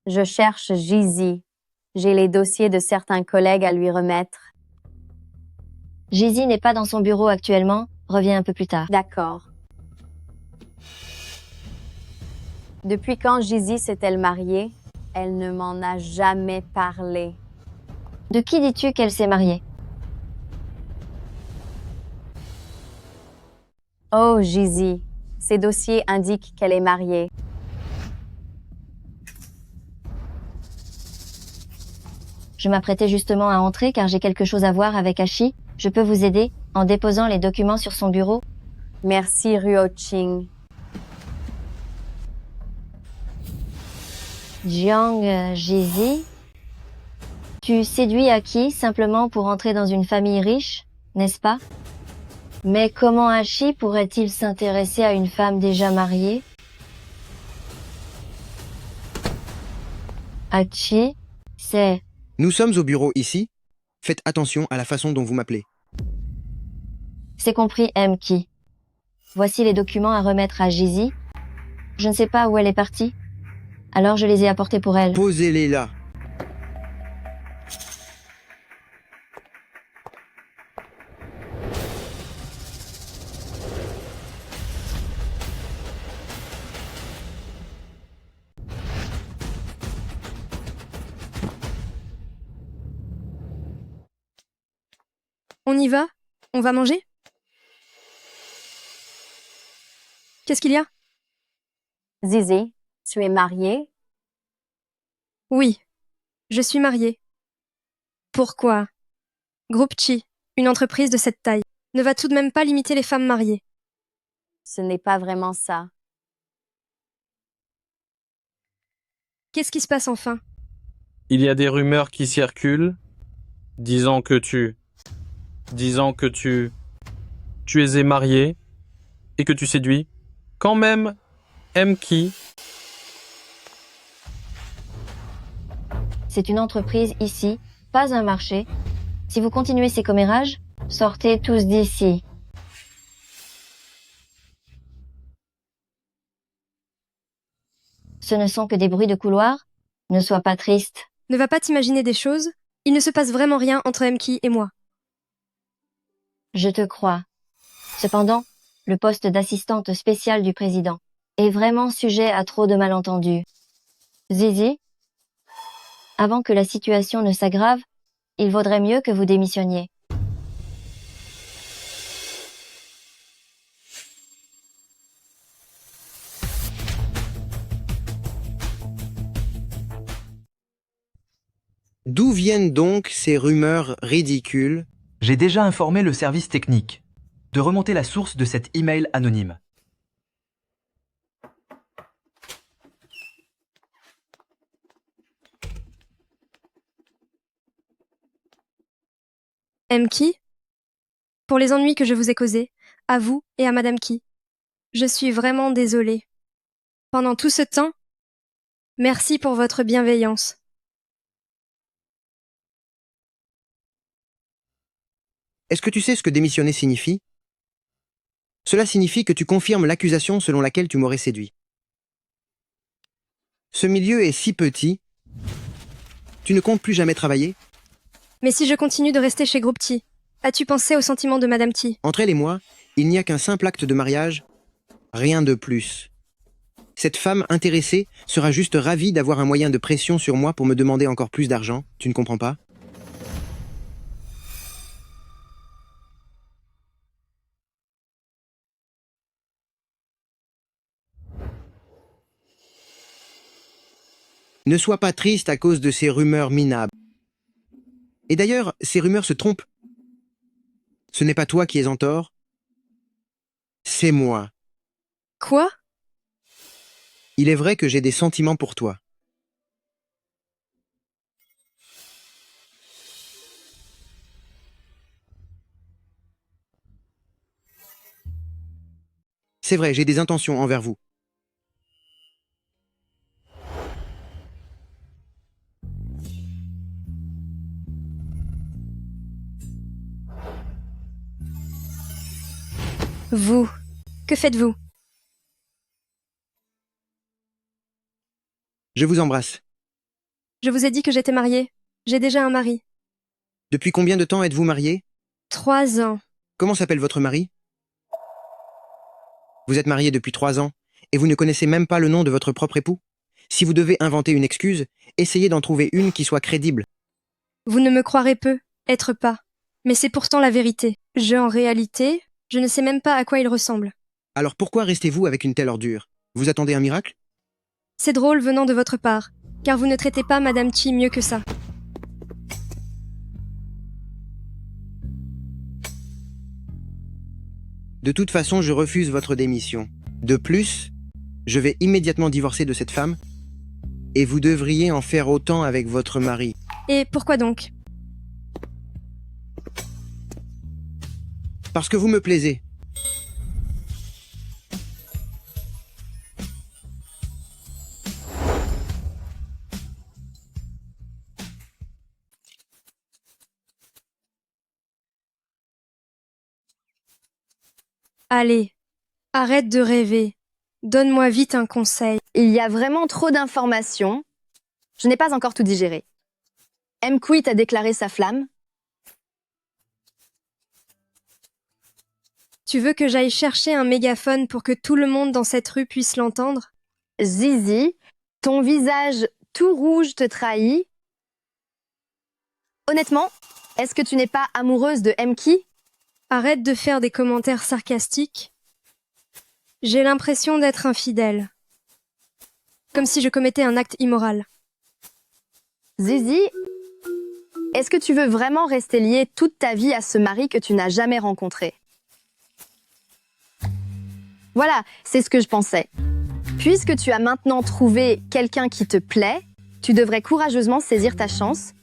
Je cherche Jizi. J'ai les dossiers de certains collègues à lui remettre. Jizi n'est pas dans son bureau actuellement. Reviens un peu plus tard. D'accord. Depuis quand Jizi s'est-elle mariée? Elle ne m'en a jamais parlé. De qui dis-tu qu'elle s'est mariée? Oh, Jizi. Ses dossiers indiquent qu'elle est mariée. Je m'apprêtais justement à entrer car j'ai quelque chose à voir avec Ashi. Je peux vous aider en déposant les documents sur son bureau? Merci, Ruoqing. Jiang Jizi? Tu séduis Aki simplement pour entrer dans une famille riche, n'est-ce pas? Mais comment Ashi pourrait-il s'intéresser à une femme déjà mariée? Achi, c'est... Nous sommes au bureau ici. Faites attention à la façon dont vous m'appelez. C'est compris, Ki. Voici les documents à remettre à Jizi. Je ne sais pas où elle est partie. Alors je les ai apportés pour elle. Posez-les là. On y va? On va manger? Qu'est-ce qu'il y a? Zizi, tu es mariée? Oui, je suis mariée. Pourquoi? Groupe Chi, une entreprise de cette taille, ne va tout de même pas limiter les femmes mariées. Ce n'est pas vraiment ça. Qu'est-ce qui se passe enfin? Il y a des rumeurs qui circulent, disant que tu es marié et que tu séduis quand même Ki. C'est une entreprise ici, pas un marché. Si vous continuez ces commérages, sortez tous d'ici. Ce ne sont que des bruits de couloir. Ne sois pas triste. Ne va pas t'imaginer des choses. Il ne se passe vraiment rien entre Ki et moi. Je te crois. Cependant, le poste d'assistante spéciale du président est vraiment sujet à trop de malentendus. Zizi, avant que la situation ne s'aggrave, il vaudrait mieux que vous démissionniez. D'où viennent donc ces rumeurs ridicules? J'ai déjà informé le service technique de remonter la source de cet email anonyme. Ki, pour les ennuis que je vous ai causés, à vous et à Madame Ki. Je suis vraiment désolée. Pendant tout ce temps, merci pour votre bienveillance. Est-ce que tu sais ce que démissionner signifie? Cela signifie que tu confirmes l'accusation selon laquelle tu m'aurais séduit. Ce milieu est si petit. Tu ne comptes plus jamais travailler? Mais si je continue de rester chez Groupe Ti, as-tu pensé aux sentiments de Madame Ti? Entre elle et moi, il n'y a qu'un simple acte de mariage, rien de plus. Cette femme intéressée sera juste ravie d'avoir un moyen de pression sur moi pour me demander encore plus d'argent, tu ne comprends pas? Ne sois pas triste à cause de ces rumeurs minables. Et d'ailleurs, ces rumeurs se trompent. Ce n'est pas toi qui es en tort. C'est moi. Quoi? Il est vrai que j'ai des sentiments pour toi. C'est vrai, j'ai des intentions envers vous. Vous, que faites-vous? Je vous embrasse. Je vous ai dit que j'étais mariée. J'ai déjà un mari. Depuis combien de temps êtes-vous marié? 3 ans. Comment s'appelle votre mari? Vous êtes marié depuis 3 ans, et vous ne connaissez même pas le nom de votre propre époux? Si vous devez inventer une excuse, essayez d'en trouver une qui soit crédible. Vous ne me croirez peu, être pas. Mais c'est pourtant la vérité. En réalité, je ne sais même pas à quoi il ressemble. Alors pourquoi restez-vous avec une telle ordure? Vous attendez un miracle? C'est drôle venant de votre part, car vous ne traitez pas Madame Chi mieux que ça. De toute façon, je refuse votre démission. De plus, je vais immédiatement divorcer de cette femme, et vous devriez en faire autant avec votre mari. Et pourquoi donc? Parce que vous me plaisez. Allez, arrête de rêver. Donne-moi vite un conseil. Il y a vraiment trop d'informations. Je n'ai pas encore tout digéré. Mkwit a déclaré sa flamme. Tu veux que j'aille chercher un mégaphone pour que tout le monde dans cette rue puisse l'entendre? Zizi, ton visage tout rouge te trahit. Honnêtement, est-ce que tu n'es pas amoureuse de Mki? Arrête de faire des commentaires sarcastiques. J'ai l'impression d'être infidèle. Comme si je commettais un acte immoral. Zizi, est-ce que tu veux vraiment rester liée toute ta vie à ce mari que tu n'as jamais rencontré? Voilà, c'est ce que je pensais. Puisque tu as maintenant trouvé quelqu'un qui te plaît, tu devrais courageusement saisir ta chance.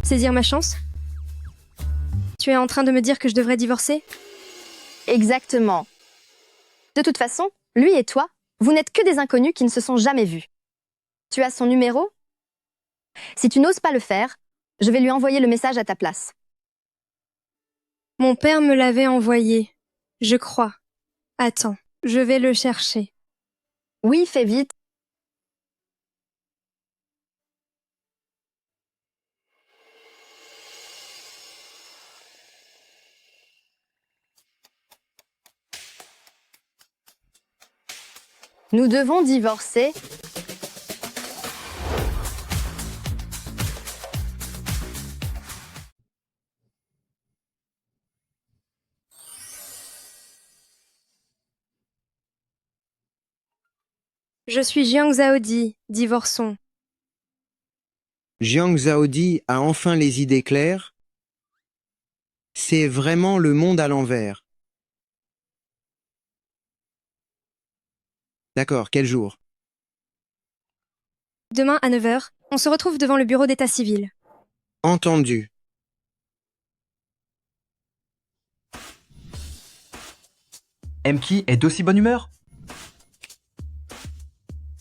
Saisir ma chance? Tu es en train de me dire que je devrais divorcer? Exactement. De toute façon, lui et toi, vous n'êtes que des inconnus qui ne se sont jamais vus. Tu as son numéro? Si tu n'oses pas le faire, je vais lui envoyer le message à ta place. Mon père me l'avait envoyé, je crois. Attends, je vais le chercher. Oui, fais vite. Nous devons divorcer. Je suis Jiang Zhaodi, divorçons. Jiang Zhaodi a enfin les idées claires. C'est vraiment le monde à l'envers. D'accord, quel jour? Demain à 9h, on se retrouve devant le bureau d'état civil. Entendu. Mki est d'aussi bonne humeur?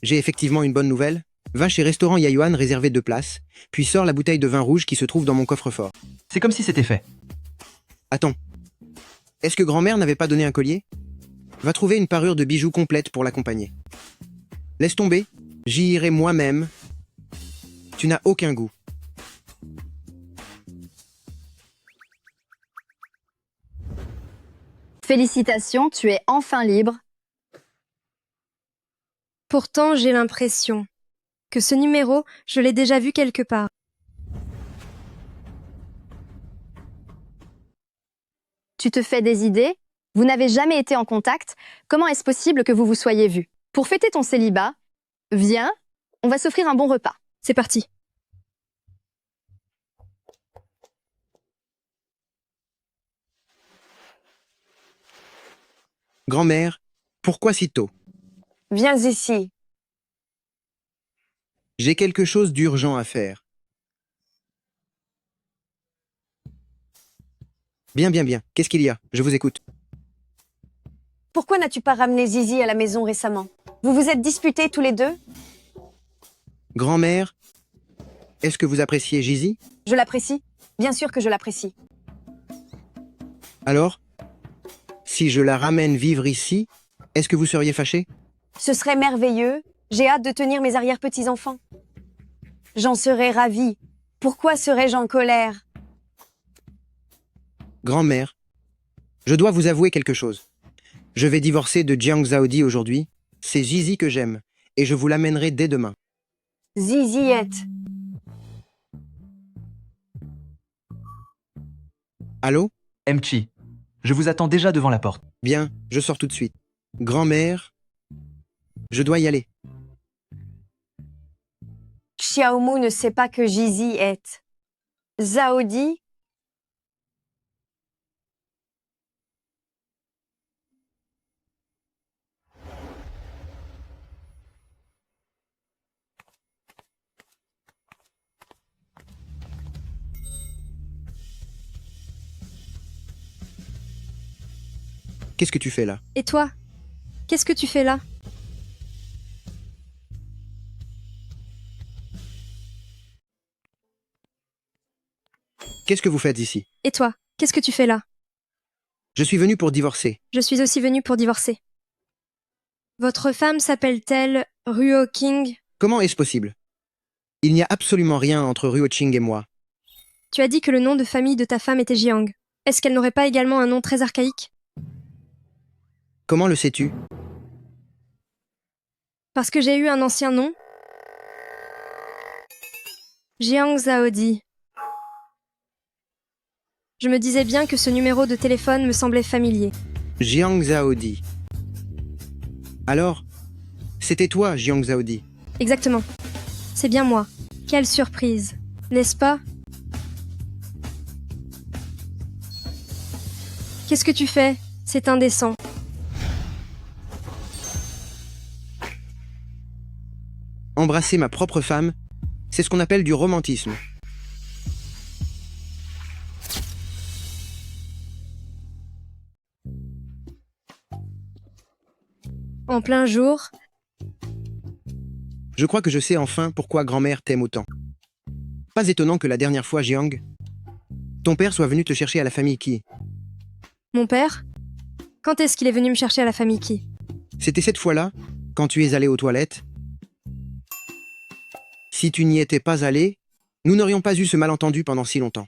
J'ai effectivement une bonne nouvelle. Va chez Restaurant Yayuan réserver 2 places, puis sors la bouteille de vin rouge qui se trouve dans mon coffre-fort. C'est comme si c'était fait. Attends. Est-ce que grand-mère n'avait pas donné un collier? Va trouver une parure de bijoux complète pour l'accompagner. Laisse tomber, j'y irai moi-même. Tu n'as aucun goût. Félicitations, tu es enfin libre. Pourtant, j'ai l'impression que ce numéro, je l'ai déjà vu quelque part. Tu te fais des idées? Vous n'avez jamais été en contact? Comment est-ce possible que vous vous soyez vus? Pour fêter ton célibat, viens, on va s'offrir un bon repas. C'est parti. Grand-mère, pourquoi si tôt? Viens ici. J'ai quelque chose d'urgent à faire. Bien, bien, bien. Qu'est-ce qu'il y a? Je vous écoute. Pourquoi n'as-tu pas ramené Zizi à la maison récemment? Vous vous êtes disputés tous les deux? Grand-mère, est-ce que vous appréciez Gizy? Je l'apprécie. Bien sûr que je l'apprécie. Alors, si je la ramène vivre ici, est-ce que vous seriez fâché? Ce serait merveilleux. J'ai hâte de tenir mes arrière-petits-enfants. J'en serais ravie. Pourquoi serais-je en colère? Grand-mère, je dois vous avouer quelque chose. Je vais divorcer de Jiang Zaodi aujourd'hui. C'est Gizy que j'aime, et je vous l'amènerai dès demain. Ziziette. Allô? Mchi, je vous attends déjà devant la porte. Bien, je sors tout de suite. Grand-mère, je dois y aller. Xiaomu ne sait pas que Zizi est. Zaodi. Qu'est-ce que tu fais là? Et toi? Qu'est-ce que tu fais là? Qu'est-ce que vous faites ici? Et toi? Qu'est-ce que tu fais là? Je suis venu pour divorcer. Je suis aussi venue pour divorcer. Votre femme s'appelle-t-elle Ruo King? Comment est-ce possible? Il n'y a absolument rien entre Ruo Ching et moi. Tu as dit que le nom de famille de ta femme était Jiang. Est-ce qu'elle n'aurait pas également un nom très archaïque? Comment le sais-tu? Parce que j'ai eu un ancien nom. Jiang Zaodi. Je me disais bien que ce numéro de téléphone me semblait familier. Jiang Zaodi. Alors, c'était toi, Jiang Zaodi. Exactement. C'est bien moi. Quelle surprise, n'est-ce pas? Qu'est-ce que tu fais? C'est indécent. Embrasser ma propre femme, c'est ce qu'on appelle du romantisme. En plein jour. Je crois que je sais enfin pourquoi grand-mère t'aime autant. Pas étonnant que la dernière fois, Jiang, ton père soit venu te chercher à la famille Qi. Mon père? Quand est-ce qu'il est venu me chercher à la famille Qi? C'était cette fois-là, quand tu es allé aux toilettes. Si tu n'y étais pas allé, nous n'aurions pas eu ce malentendu pendant si longtemps.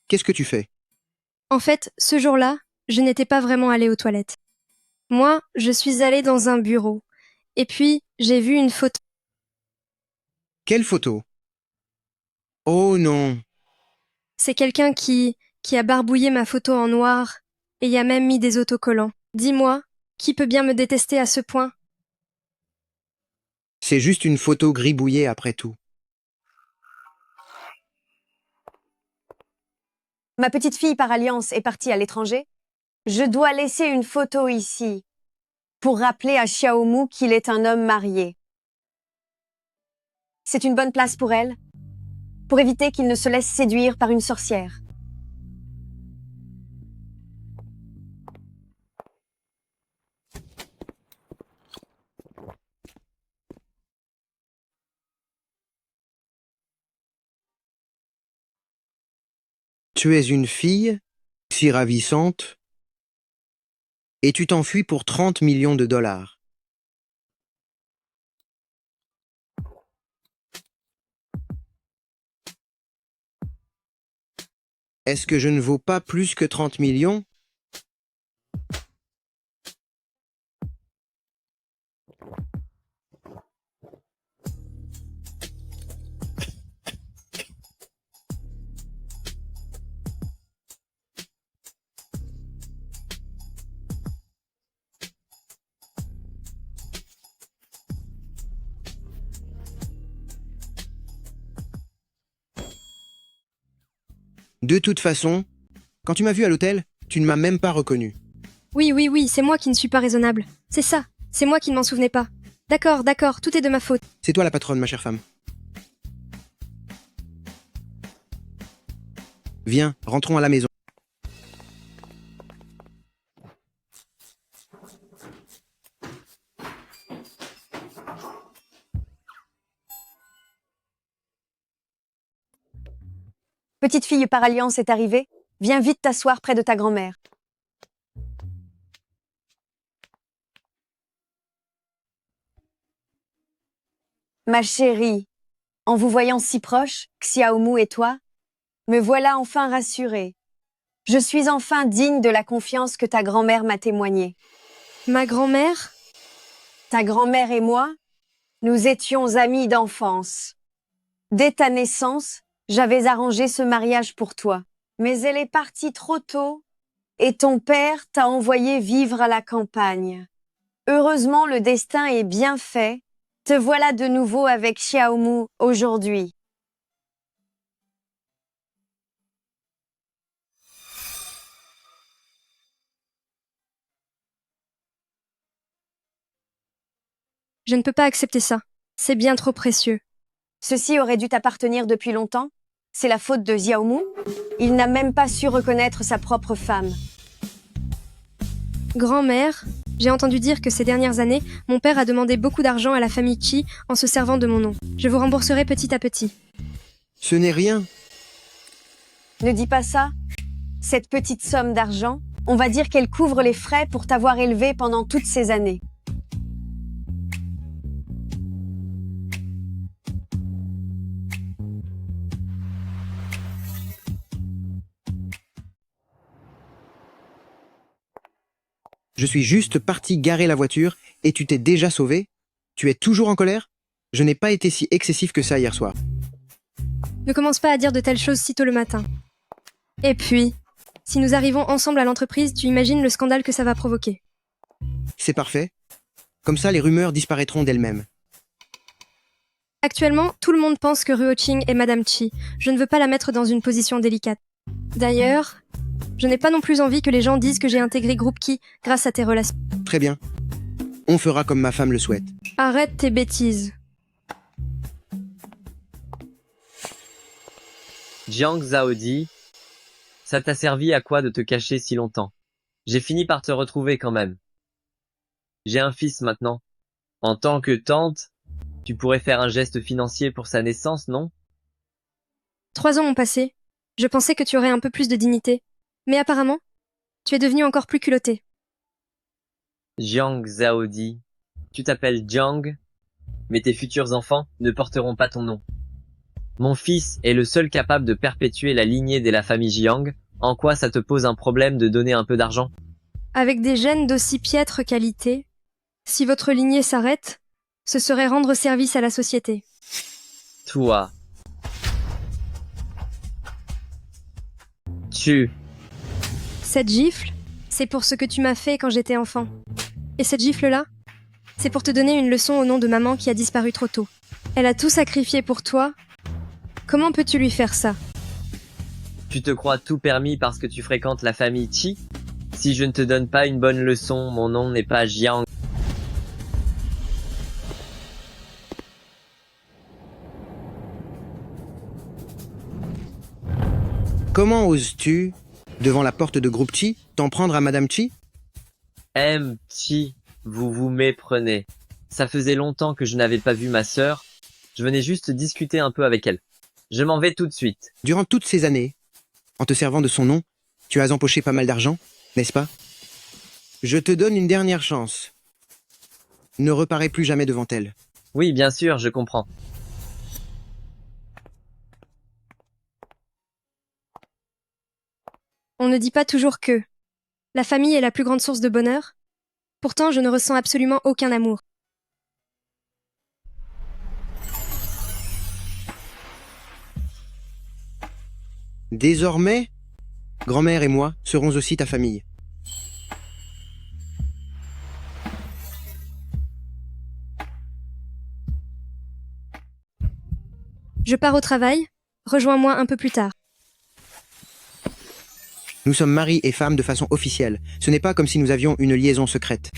Qu'est-ce que tu fais? En fait, ce jour-là, je n'étais pas vraiment allée aux toilettes. Moi, je suis allée dans un bureau. Et puis, j'ai vu une photo. Quelle photo? Oh non! C'est quelqu'un qui a barbouillé ma photo en noir et y a même mis des autocollants. Dis-moi, qui peut bien me détester à ce point? C'est juste une photo gribouillée après tout. Ma petite fille par alliance est partie à l'étranger. Je dois laisser une photo ici pour rappeler à Xiaomu qu'il est un homme marié. C'est une bonne place pour elle, pour éviter qu'il ne se laisse séduire par une sorcière. Tu es une fille, si ravissante, et tu t'enfuis pour 30 millions de dollars. Est-ce que je ne vaux pas plus que 30 millions? De toute façon, quand tu m'as vu à l'hôtel, Tu ne m'as même pas reconnu. Oui, c'est moi qui ne suis pas raisonnable. C'est ça, c'est moi qui ne m'en souvenais pas. D'accord, tout est de ma faute. C'est toi la patronne, ma chère femme. Viens, rentrons à la maison. Petite fille par alliance est arrivée. Viens vite t'asseoir près de ta grand-mère. Ma chérie, en vous voyant si proche, Xiaomu et toi, me voilà enfin rassurée. Je suis enfin digne de la confiance que ta grand-mère m'a témoignée. Ma grand-mère? Ta grand-mère et moi, nous étions amis d'enfance. Dès ta naissance, j'avais arrangé ce mariage pour toi. Mais elle est partie trop tôt et ton père t'a envoyé vivre à la campagne. Heureusement, le destin est bien fait. Te voilà de nouveau avec Xiaomu aujourd'hui. Je ne peux pas accepter ça. C'est bien trop précieux. Ceci aurait dû t'appartenir depuis longtemps. C'est la faute de Xiaomu. Il n'a même pas su reconnaître sa propre femme. Grand-mère, j'ai entendu dire que ces dernières années, mon père a demandé beaucoup d'argent à la famille Qi en se servant de mon nom. Je vous rembourserai petit à petit. Ce n'est rien. Ne dis pas ça. Cette petite somme d'argent, on va dire qu'elle couvre les frais pour t'avoir élevé pendant toutes ces années. Je suis juste parti garer la voiture et tu t'es déjà sauvé? Tu es toujours en colère? Je n'ai pas été si excessif que ça hier soir. Ne commence pas à dire de telles choses si tôt le matin. Et puis, si nous arrivons ensemble à l'entreprise, tu imagines le scandale que ça va provoquer. C'est parfait. Comme ça, les rumeurs disparaîtront d'elles-mêmes. Actuellement, tout le monde pense que Ruo Qing est Madame Qi. Je ne veux pas la mettre dans une position délicate. D'ailleurs, je n'ai pas non plus envie que les gens disent que j'ai intégré Groupe Qi grâce à tes relations. Très bien. On fera comme ma femme le souhaite. Arrête tes bêtises. Jiang Zhaodi, ça t'a servi à quoi de te cacher si longtemps? J'ai fini par te retrouver quand même. J'ai un fils maintenant. En tant que tante, tu pourrais faire un geste financier pour sa naissance, non? 3 ans ont passé. Je pensais que tu aurais un peu plus de dignité. Mais apparemment, tu es devenu encore plus culotté. Jiang Zhaodi, tu t'appelles Jiang, mais tes futurs enfants ne porteront pas ton nom. Mon fils est le seul capable de perpétuer la lignée de la famille Jiang. En quoi ça te pose un problème de donner un peu d'argent? Avec des gènes d'aussi piètre qualité, si votre lignée s'arrête, ce serait rendre service à la société. Toi. Cette gifle, c'est pour ce que tu m'as fait quand j'étais enfant. Et cette gifle-là, c'est pour te donner une leçon au nom de maman qui a disparu trop tôt. Elle a tout sacrifié pour toi. Comment peux-tu lui faire ça? Tu te crois tout permis parce que tu fréquentes la famille Qi? Si je ne te donne pas une bonne leçon, mon nom n'est pas Jiang. Comment oses-tu, devant la porte de Groupe Qi, t'en prendre à Madame Qi? Qi, vous vous méprenez. Ça faisait longtemps que je n'avais pas vu ma sœur. Je venais juste discuter un peu avec elle. Je m'en vais tout de suite. Durant toutes ces années, en te servant de son nom, tu as empoché pas mal d'argent, n'est-ce pas? Je te donne une dernière chance. Ne reparais plus jamais devant elle. Oui, bien sûr, je comprends. On ne dit pas toujours que la famille est la plus grande source de bonheur. Pourtant, je ne ressens absolument aucun amour. Désormais, grand-mère et moi serons aussi ta famille. Je pars au travail. Rejoins-moi un peu plus tard. Nous sommes mari et femme de façon officielle. Ce n'est pas comme si nous avions une liaison secrète.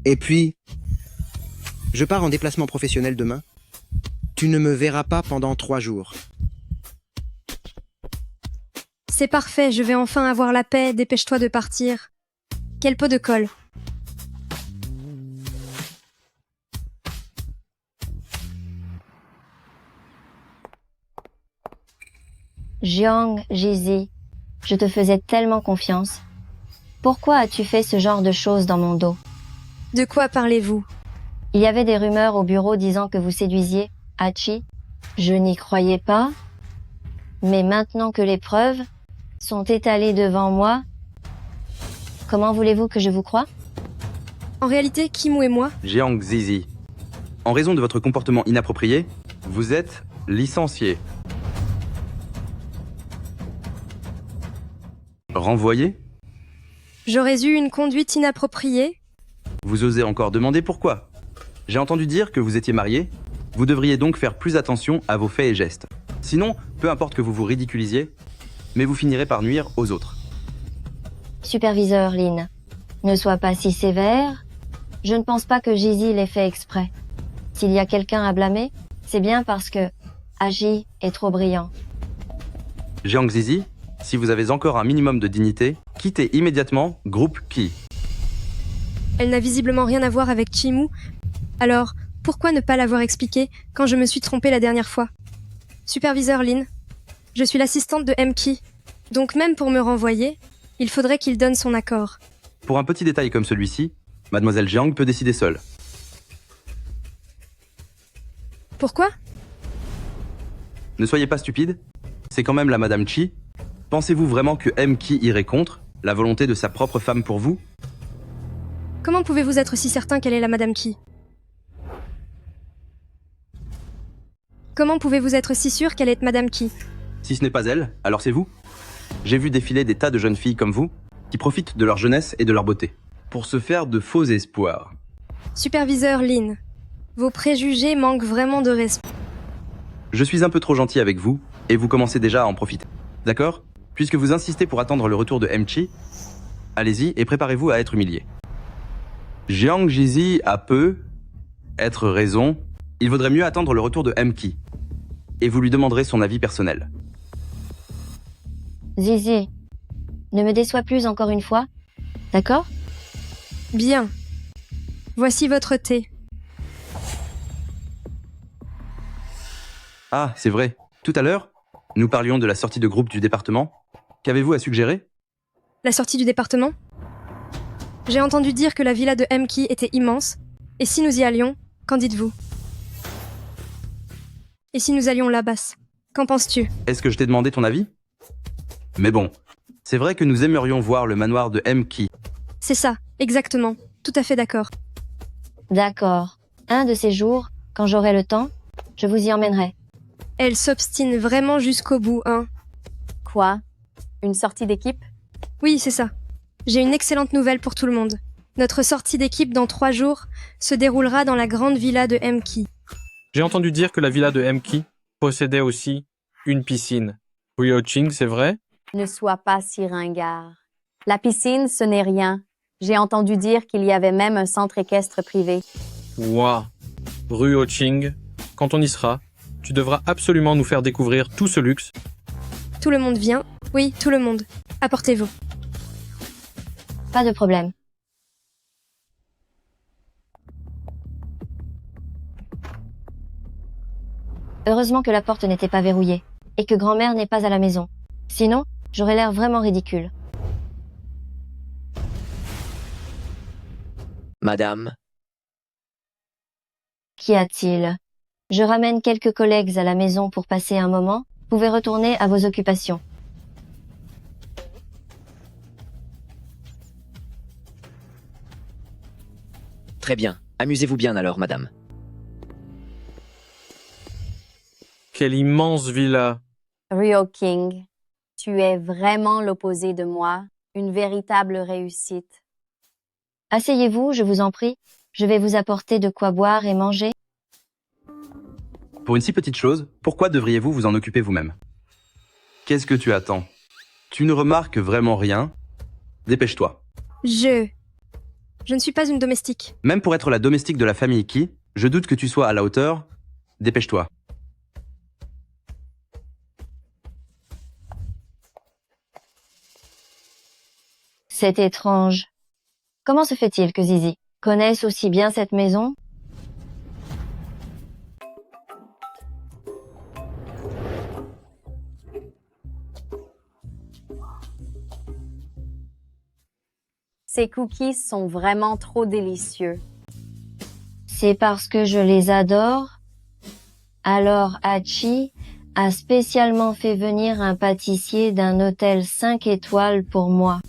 Et puis, je pars en déplacement professionnel demain. Tu ne me verras pas pendant 3 jours. C'est parfait, je vais enfin avoir la paix, dépêche-toi de partir. Quel pot de colle. Jiang, Jizi, je te faisais tellement confiance. Pourquoi as-tu fait ce genre de choses dans mon dos? De quoi parlez-vous? Il y avait des rumeurs au bureau disant que vous séduisiez Hachi. Je n'y croyais pas. Mais maintenant que les preuves sont étalées devant moi, comment voulez-vous que je vous croie? En réalité, Kimou et moi, Jiang Zizi, en raison de votre comportement inapproprié, vous êtes licencié. Renvoyé? j'aurais eu une conduite inappropriée. Vous osez encore demander pourquoi? J'ai entendu dire que vous étiez marié. Vous devriez donc faire plus attention à vos faits et gestes. Sinon, peu importe que vous vous ridiculisiez, mais vous finirez par nuire aux autres. Superviseur Lin, ne sois pas si sévère. Je ne pense pas que Jizi l'ait fait exprès. S'il y a quelqu'un à blâmer, c'est bien parce que Haji est trop brillant. Jiang Zizi, si vous avez encore un minimum de dignité, quittez immédiatement Groupe Ki. Elle n'a visiblement rien à voir avec Chimou. Alors, pourquoi ne pas l'avoir expliqué quand je me suis trompée la dernière fois? Superviseur Lin, je suis l'assistante de M.Ki. Donc même pour me renvoyer, il faudrait qu'il donne son accord. Pour un petit détail comme celui-ci, Mademoiselle Jiang peut décider seule. Pourquoi? Ne soyez pas stupide, c'est quand même la Madame Chi. Pensez-vous vraiment que M.Ki irait contre la volonté de sa propre femme pour vous? Comment pouvez-vous être si certain qu'elle est la Madame Ki? Comment pouvez-vous être si sûr qu'elle est Madame Ki? Si ce n'est pas elle, alors c'est vous. J'ai vu défiler des tas de jeunes filles comme vous, qui profitent de leur jeunesse et de leur beauté, pour se faire de faux espoirs. Superviseur Lin, vos préjugés manquent vraiment de respect. Je suis un peu trop gentil avec vous, et vous commencez déjà à en profiter. D'accord? Puisque vous insistez pour attendre le retour de M.Chi, allez-y et préparez-vous à être humilié. Jiang Jizi a peu être raison. Il vaudrait mieux attendre le retour de M.Ki. Et vous lui demanderez son avis personnel. Zizi, ne me déçois plus encore une fois, d'accord? Bien. Voici votre thé. Ah, c'est vrai. Tout à l'heure, nous parlions de la sortie de groupe du département. Qu'avez-vous à suggérer? La sortie du département? J'ai entendu dire que la villa de M.Ki était immense. Et si nous y allions, qu'en dites-vous? Et si nous allions là-bas? Qu'en penses-tu? Est-ce que je t'ai demandé ton avis? Mais bon, c'est vrai que nous aimerions voir le manoir de M.Ki. C'est ça, exactement. Tout à fait d'accord. D'accord. Un de ces jours, quand j'aurai le temps, je vous y emmènerai. Elle s'obstine vraiment jusqu'au bout, hein. Quoi? Une sortie d'équipe? Oui, c'est ça. J'ai une excellente nouvelle pour tout le monde. Notre sortie d'équipe dans 3 jours se déroulera dans la grande villa de M.Ki. J'ai entendu dire que la villa de M.Ki possédait aussi une piscine. Ryo-Ching, c'est vrai? Ne sois pas si ringard. La piscine, ce n'est rien. J'ai entendu dire qu'il y avait même un centre équestre privé. Ouah. Ryo-Ching, quand on y sera, tu devras absolument nous faire découvrir tout ce luxe. Tout le monde vient? Oui, tout le monde. Apportez-vous. Pas de problème. Heureusement que la porte n'était pas verrouillée, et que grand-mère n'est pas à la maison. Sinon, j'aurais l'air vraiment ridicule. Madame, Qu'y a-t-il? Je ramène quelques collègues à la maison pour passer un moment. Vous pouvez retourner à vos occupations. très bien. Amusez-vous bien alors, madame. Quelle immense villa. Ryo-King, tu es vraiment l'opposé de moi. Une véritable réussite. Asseyez-vous, je vous en prie. Je vais vous apporter de quoi boire et manger. Pour une si petite chose, pourquoi devriez-vous vous en occuper vous-même? Qu'est-ce que tu attends? Tu ne remarques vraiment rien. Dépêche-toi. Je ne suis pas une domestique. Même pour être la domestique de la famille Qi, je doute que tu sois à la hauteur. Dépêche-toi. C'est étrange. Comment se fait-il que Zizi connaisse aussi bien cette maison? Ces cookies sont vraiment trop délicieux. C'est parce que je les adore? Alors Hachi a spécialement fait venir un pâtissier d'un hôtel 5 étoiles pour moi.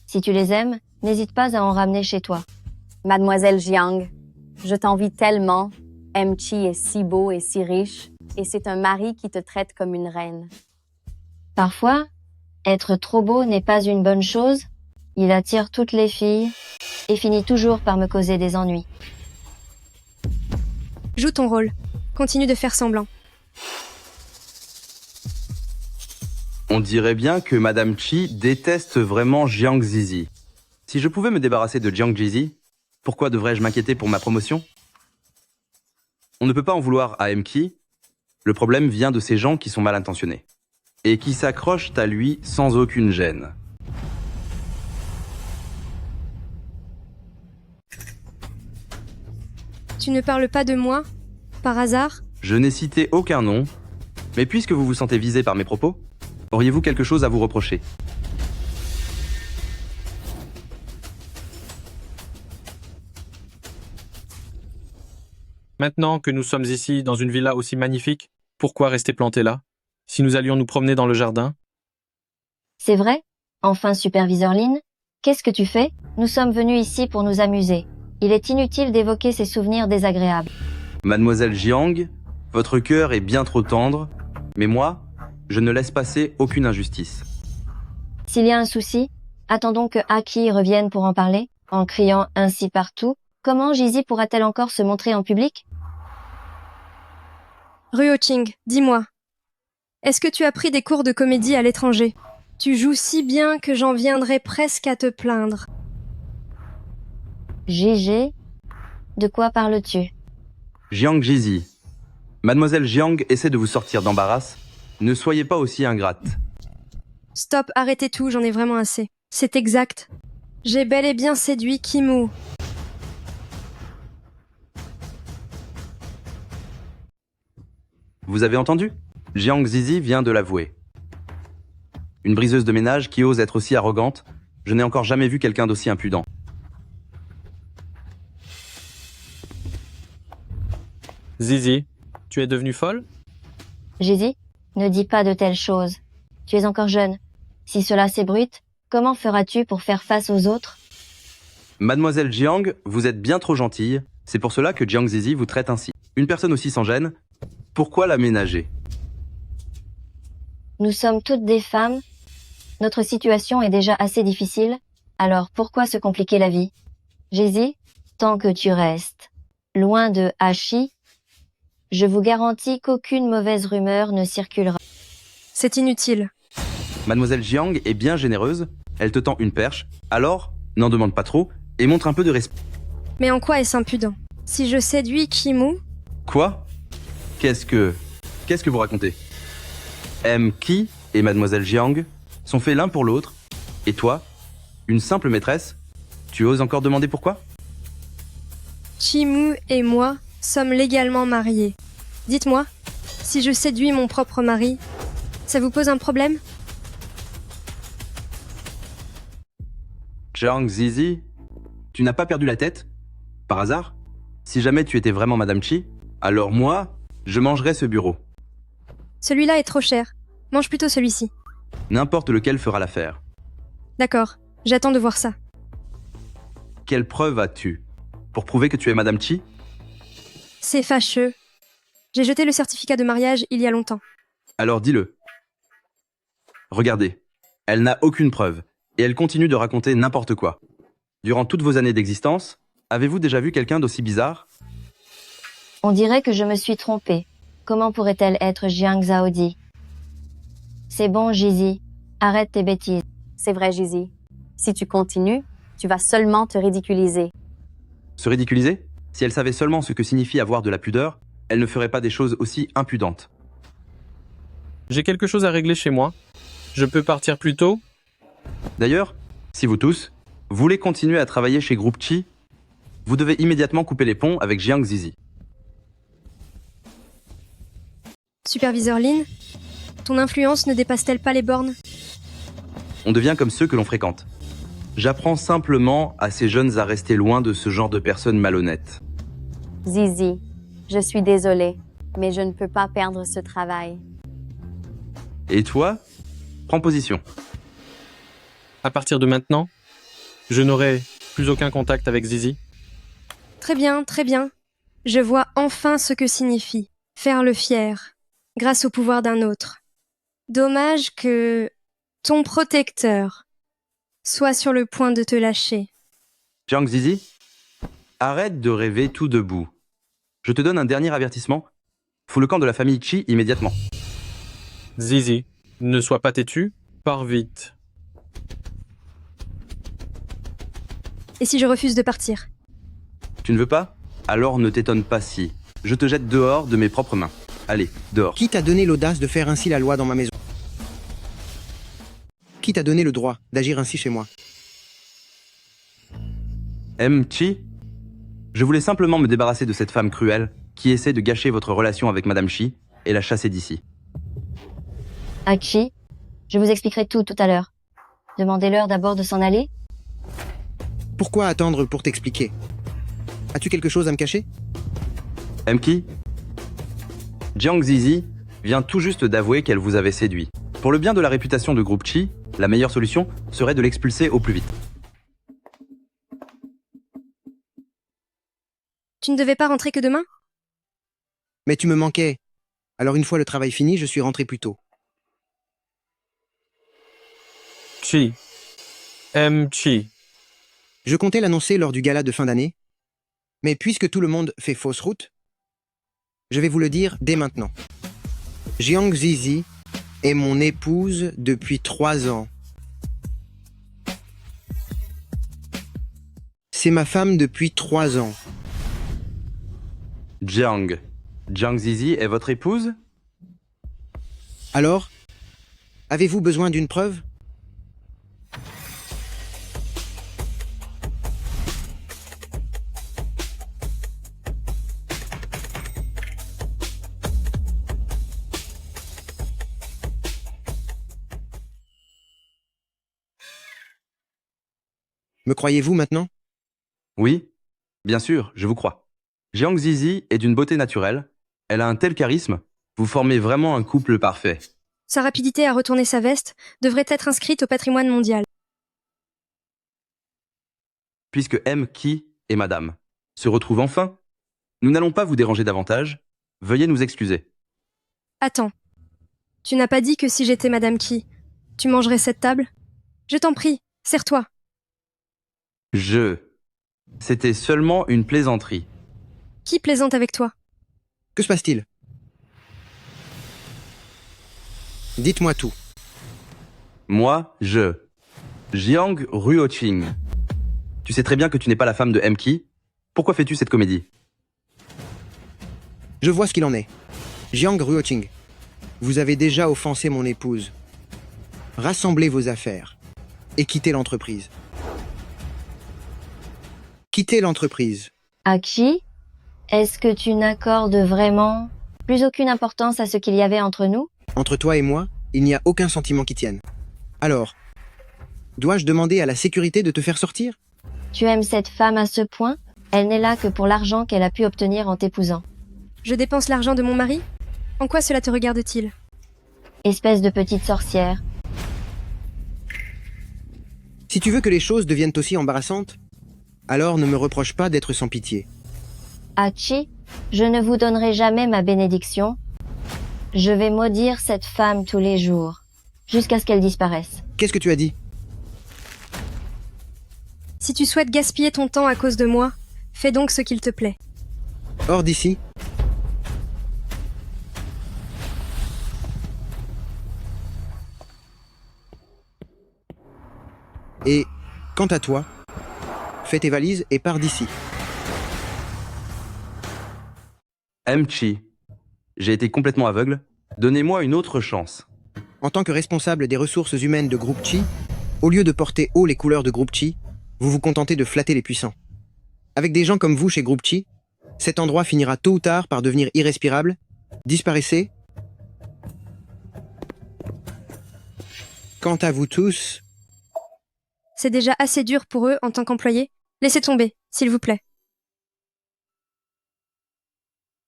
Si tu les aimes, n'hésite pas à en ramener chez toi. Mademoiselle Jiang, je t'envie tellement. Chi est si beau et si riche, et c'est un mari qui te traite comme une reine. Parfois, être trop beau n'est pas une bonne chose. Il attire toutes les filles et finit toujours par me causer des ennuis. Joue ton rôle. Continue de faire semblant. On dirait bien que Madame Qi déteste vraiment Jiang Zizi. Si je pouvais me débarrasser de Jiang Zizi, pourquoi devrais-je m'inquiéter pour ma promotion? On ne peut pas en vouloir à Qi. Le problème vient de ces gens qui sont mal intentionnés et qui s'accrochent à lui sans aucune gêne. Tu ne parles pas de moi, par hasard? Je n'ai cité aucun nom, mais puisque vous vous sentez visé par mes propos, auriez-vous quelque chose à vous reprocher? Maintenant que nous sommes ici dans une villa aussi magnifique, pourquoi rester plantés là? Si nous allions nous promener dans le jardin? C'est vrai? Enfin, superviseur Lin, qu'est-ce que tu fais? Nous sommes venus ici pour nous amuser. Il est inutile d'évoquer ces souvenirs désagréables. Mademoiselle Jiang, votre cœur est bien trop tendre, mais moi, je ne laisse passer aucune injustice. S'il y a un souci, attendons que Aki revienne pour en parler, en criant ainsi partout. Comment Jizi pourra-t-elle encore se montrer en public? Ruo Ching, dis-moi. Est-ce que tu as pris des cours de comédie à l'étranger? Tu joues si bien que j'en viendrais presque à te plaindre. GG? De quoi parles-tu? Jiang Zizi, Mademoiselle Jiang essaie de vous sortir d'embarras. Ne soyez pas aussi ingrate. Stop, arrêtez tout, j'en ai vraiment assez. C'est exact. J'ai bel et bien séduit Kimu. Vous avez entendu? Jiang Zizi vient de l'avouer. Une briseuse de ménage qui ose être aussi arrogante, je n'ai encore jamais vu quelqu'un d'aussi impudent. Zizi, tu es devenue folle? Jizi, ne dis pas de telles choses. Tu es encore jeune. Si cela s'ébruite, comment feras-tu pour faire face aux autres? Mademoiselle Jiang, vous êtes bien trop gentille. C'est pour cela que Jiang Zizi vous traite ainsi. Une personne aussi sans gêne, pourquoi la ménager? Nous sommes toutes des femmes. Notre situation est déjà assez difficile. Alors pourquoi se compliquer la vie? Jizi, tant que tu restes loin de Hachi, je vous garantis qu'aucune mauvaise rumeur ne circulera. C'est inutile. Mademoiselle Jiang est bien généreuse, elle te tend une perche, alors n'en demande pas trop et montre un peu de respect. Mais en quoi est-ce impudent? Si je séduis Kimu... Quoi? Qu'est-ce que vous racontez? Qi et Mademoiselle Jiang sont faits l'un pour l'autre, et toi, une simple maîtresse, tu oses encore demander pourquoi? Kimu et moi sommes légalement mariés. Dites-moi, si je séduis mon propre mari, ça vous pose un problème? Jiang Zizi, tu n'as pas perdu la tête? Par hasard? Si jamais tu étais vraiment Madame Qi, alors moi, je mangerais ce bureau. Celui-là est trop cher. Mange plutôt celui-ci. N'importe lequel fera l'affaire. D'accord, j'attends de voir ça. Quelle preuve as-tu? Pour prouver que tu es Madame Qi? C'est fâcheux. J'ai jeté le certificat de mariage il y a longtemps. Alors dis-le. Regardez, elle n'a aucune preuve, et elle continue de raconter n'importe quoi. Durant toutes vos années d'existence, avez-vous déjà vu quelqu'un d'aussi bizarre? On dirait que je me suis trompée. Comment pourrait-elle être Jiang Zhaodi? C'est bon, Gizy. Arrête tes bêtises. C'est vrai, Gizy. Si tu continues, tu vas seulement te ridiculiser. Se ridiculiser? Si elle savait seulement ce que signifie avoir de la pudeur, elle ne ferait pas des choses aussi impudentes. J'ai quelque chose à régler chez moi. Je peux partir plus tôt? D'ailleurs, si vous tous voulez continuer à travailler chez Groupe Chi, vous devez immédiatement couper les ponts avec Jiang Zizi. Superviseur Lin, ton influence ne dépasse-t-elle pas les bornes? On devient comme ceux que l'on fréquente. J'apprends simplement à ces jeunes à rester loin de ce genre de personnes malhonnêtes. Zizi, je suis désolée, mais je ne peux pas perdre ce travail. Et toi, prends position. À partir de maintenant, je n'aurai plus aucun contact avec Zizi. Très bien, très bien. Je vois enfin ce que signifie faire le fier, grâce au pouvoir d'un autre. Dommage que ton protecteur soit sur le point de te lâcher. Jiang Zizi, arrête de rêver tout debout. Je te donne un dernier avertissement. Fous le camp de la famille Chi immédiatement. Zizi, ne sois pas têtu, pars vite. Et si je refuse de partir? Tu ne veux pas? Alors ne t'étonne pas si je te jette dehors de mes propres mains. Allez, dehors. Qui t'a donné l'audace de faire ainsi la loi dans ma maison? Qui t'a donné le droit d'agir ainsi chez moi? Chi, je voulais simplement me débarrasser de cette femme cruelle qui essaie de gâcher votre relation avec Madame Chi et la chasser d'ici. Chi, je vous expliquerai tout à l'heure. Demandez-leur d'abord de s'en aller. Pourquoi attendre pour t'expliquer? As-tu quelque chose à me cacher? Ki, Jiang Zizi vient tout juste d'avouer qu'elle vous avait séduit. Pour le bien de la réputation de Groupe Chi, la meilleure solution serait de l'expulser au plus vite. Tu ne devais pas rentrer que demain? Mais tu me manquais. Alors une fois le travail fini, je suis rentré plus tôt. Chi. Chi. Je comptais l'annoncer lors du gala de fin d'année. Mais puisque tout le monde fait fausse route, je vais vous le dire dès maintenant. Jiang Zizi est mon épouse depuis 3 ans. C'est ma femme depuis 3 ans. Jiang Zizi est votre épouse? Alors, avez-vous besoin d'une preuve? Me croyez-vous maintenant? Oui, bien sûr, je vous crois. Jiang Zizi est d'une beauté naturelle. Elle a un tel charisme. Vous formez vraiment un couple parfait. Sa rapidité à retourner sa veste devrait être inscrite au patrimoine mondial. Puisque Ki et Madame se retrouvent enfin, nous n'allons pas vous déranger davantage. Veuillez nous excuser. Attends. Tu n'as pas dit que si j'étais Madame Ki, tu mangerais cette table? Je t'en prie, serre-toi. C'était seulement une plaisanterie. Qui plaisante avec toi? Que se passe-t-il? Dites-moi tout. Moi, Jiang Ruoqing. Tu sais très bien que tu n'es pas la femme de Ki. Pourquoi fais-tu cette comédie? Je vois ce qu'il en est. Jiang Ruoqing, vous avez déjà offensé mon épouse. Rassemblez vos affaires et quittez l'entreprise. Quittez l'entreprise. Chi, est-ce que tu n'accordes vraiment plus aucune importance à ce qu'il y avait entre nous? Entre toi et moi, il n'y a aucun sentiment qui tienne. Alors, dois-je demander à la sécurité de te faire sortir? Tu aimes cette femme à ce point? Elle n'est là que pour l'argent qu'elle a pu obtenir en t'épousant. Je dépense l'argent de mon mari? En quoi cela te regarde-t-il? Espèce de petite sorcière. Si tu veux que les choses deviennent aussi embarrassantes, alors ne me reproche pas d'être sans pitié. Chi, je ne vous donnerai jamais ma bénédiction. Je vais maudire cette femme tous les jours, jusqu'à ce qu'elle disparaisse. Qu'est-ce que tu as dit? Si tu souhaites gaspiller ton temps à cause de moi, fais donc ce qu'il te plaît. Hors d'ici. Et, quant à toi, fais tes valises et pars d'ici. Chi, j'ai été complètement aveugle. Donnez-moi une autre chance. En tant que responsable des ressources humaines de Groupe Chi, au lieu de porter haut les couleurs de Groupe Chi, vous vous contentez de flatter les puissants. Avec des gens comme vous chez Groupe Chi, cet endroit finira tôt ou tard par devenir irrespirable. Disparaissez. Quant à vous tous, C'est déjà assez dur pour eux en tant qu'employés. Laissez tomber, s'il vous plaît.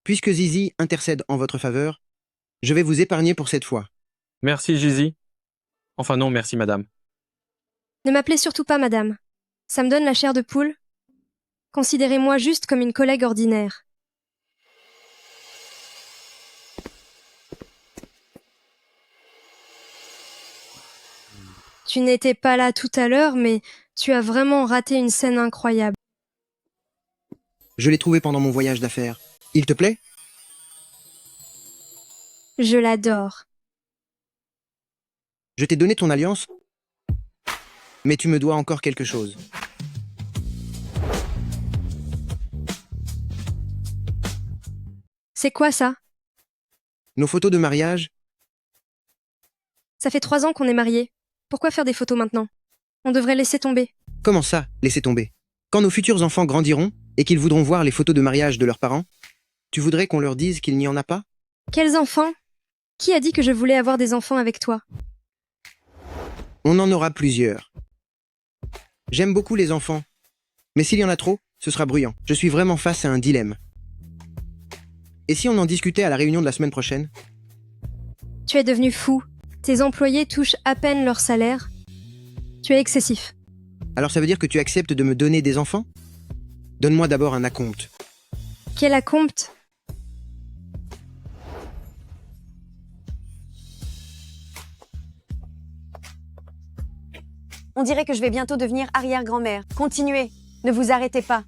puisque Zizi intercède en votre faveur, je vais vous épargner pour cette fois. Merci, Gizy. Enfin non, merci, madame. Ne m'appelez surtout pas madame. Ça me donne la chair de poule. Considérez-moi juste comme une collègue ordinaire. Tu n'étais pas là tout à l'heure, mais tu as vraiment raté une scène incroyable. Je l'ai trouvé pendant mon voyage d'affaires. Il te plaît? Je l'adore. Je t'ai donné ton alliance, mais tu me dois encore quelque chose. C'est quoi ça? Nos photos de mariage? Ça fait 3 ans qu'on est mariés. Pourquoi faire des photos maintenant? On devrait laisser tomber. Comment ça, laisser tomber? Quand nos futurs enfants grandiront et qu'ils voudront voir les photos de mariage de leurs parents, tu voudrais qu'on leur dise qu'il n'y en a pas? Quels enfants? Qui a dit que je voulais avoir des enfants avec toi? On en aura plusieurs. J'aime beaucoup les enfants, mais s'il y en a trop, ce sera bruyant. Je suis vraiment face à un dilemme. Et si on en discutait à la réunion de la semaine prochaine? Tu es devenu fou. Tes employés touchent à peine leur salaire. Tu es excessif. Alors ça veut dire que tu acceptes de me donner des enfants? Donne-moi d'abord un acompte. Quel acompte? On dirait que je vais bientôt devenir arrière-grand-mère. Continuez, ne vous arrêtez pas.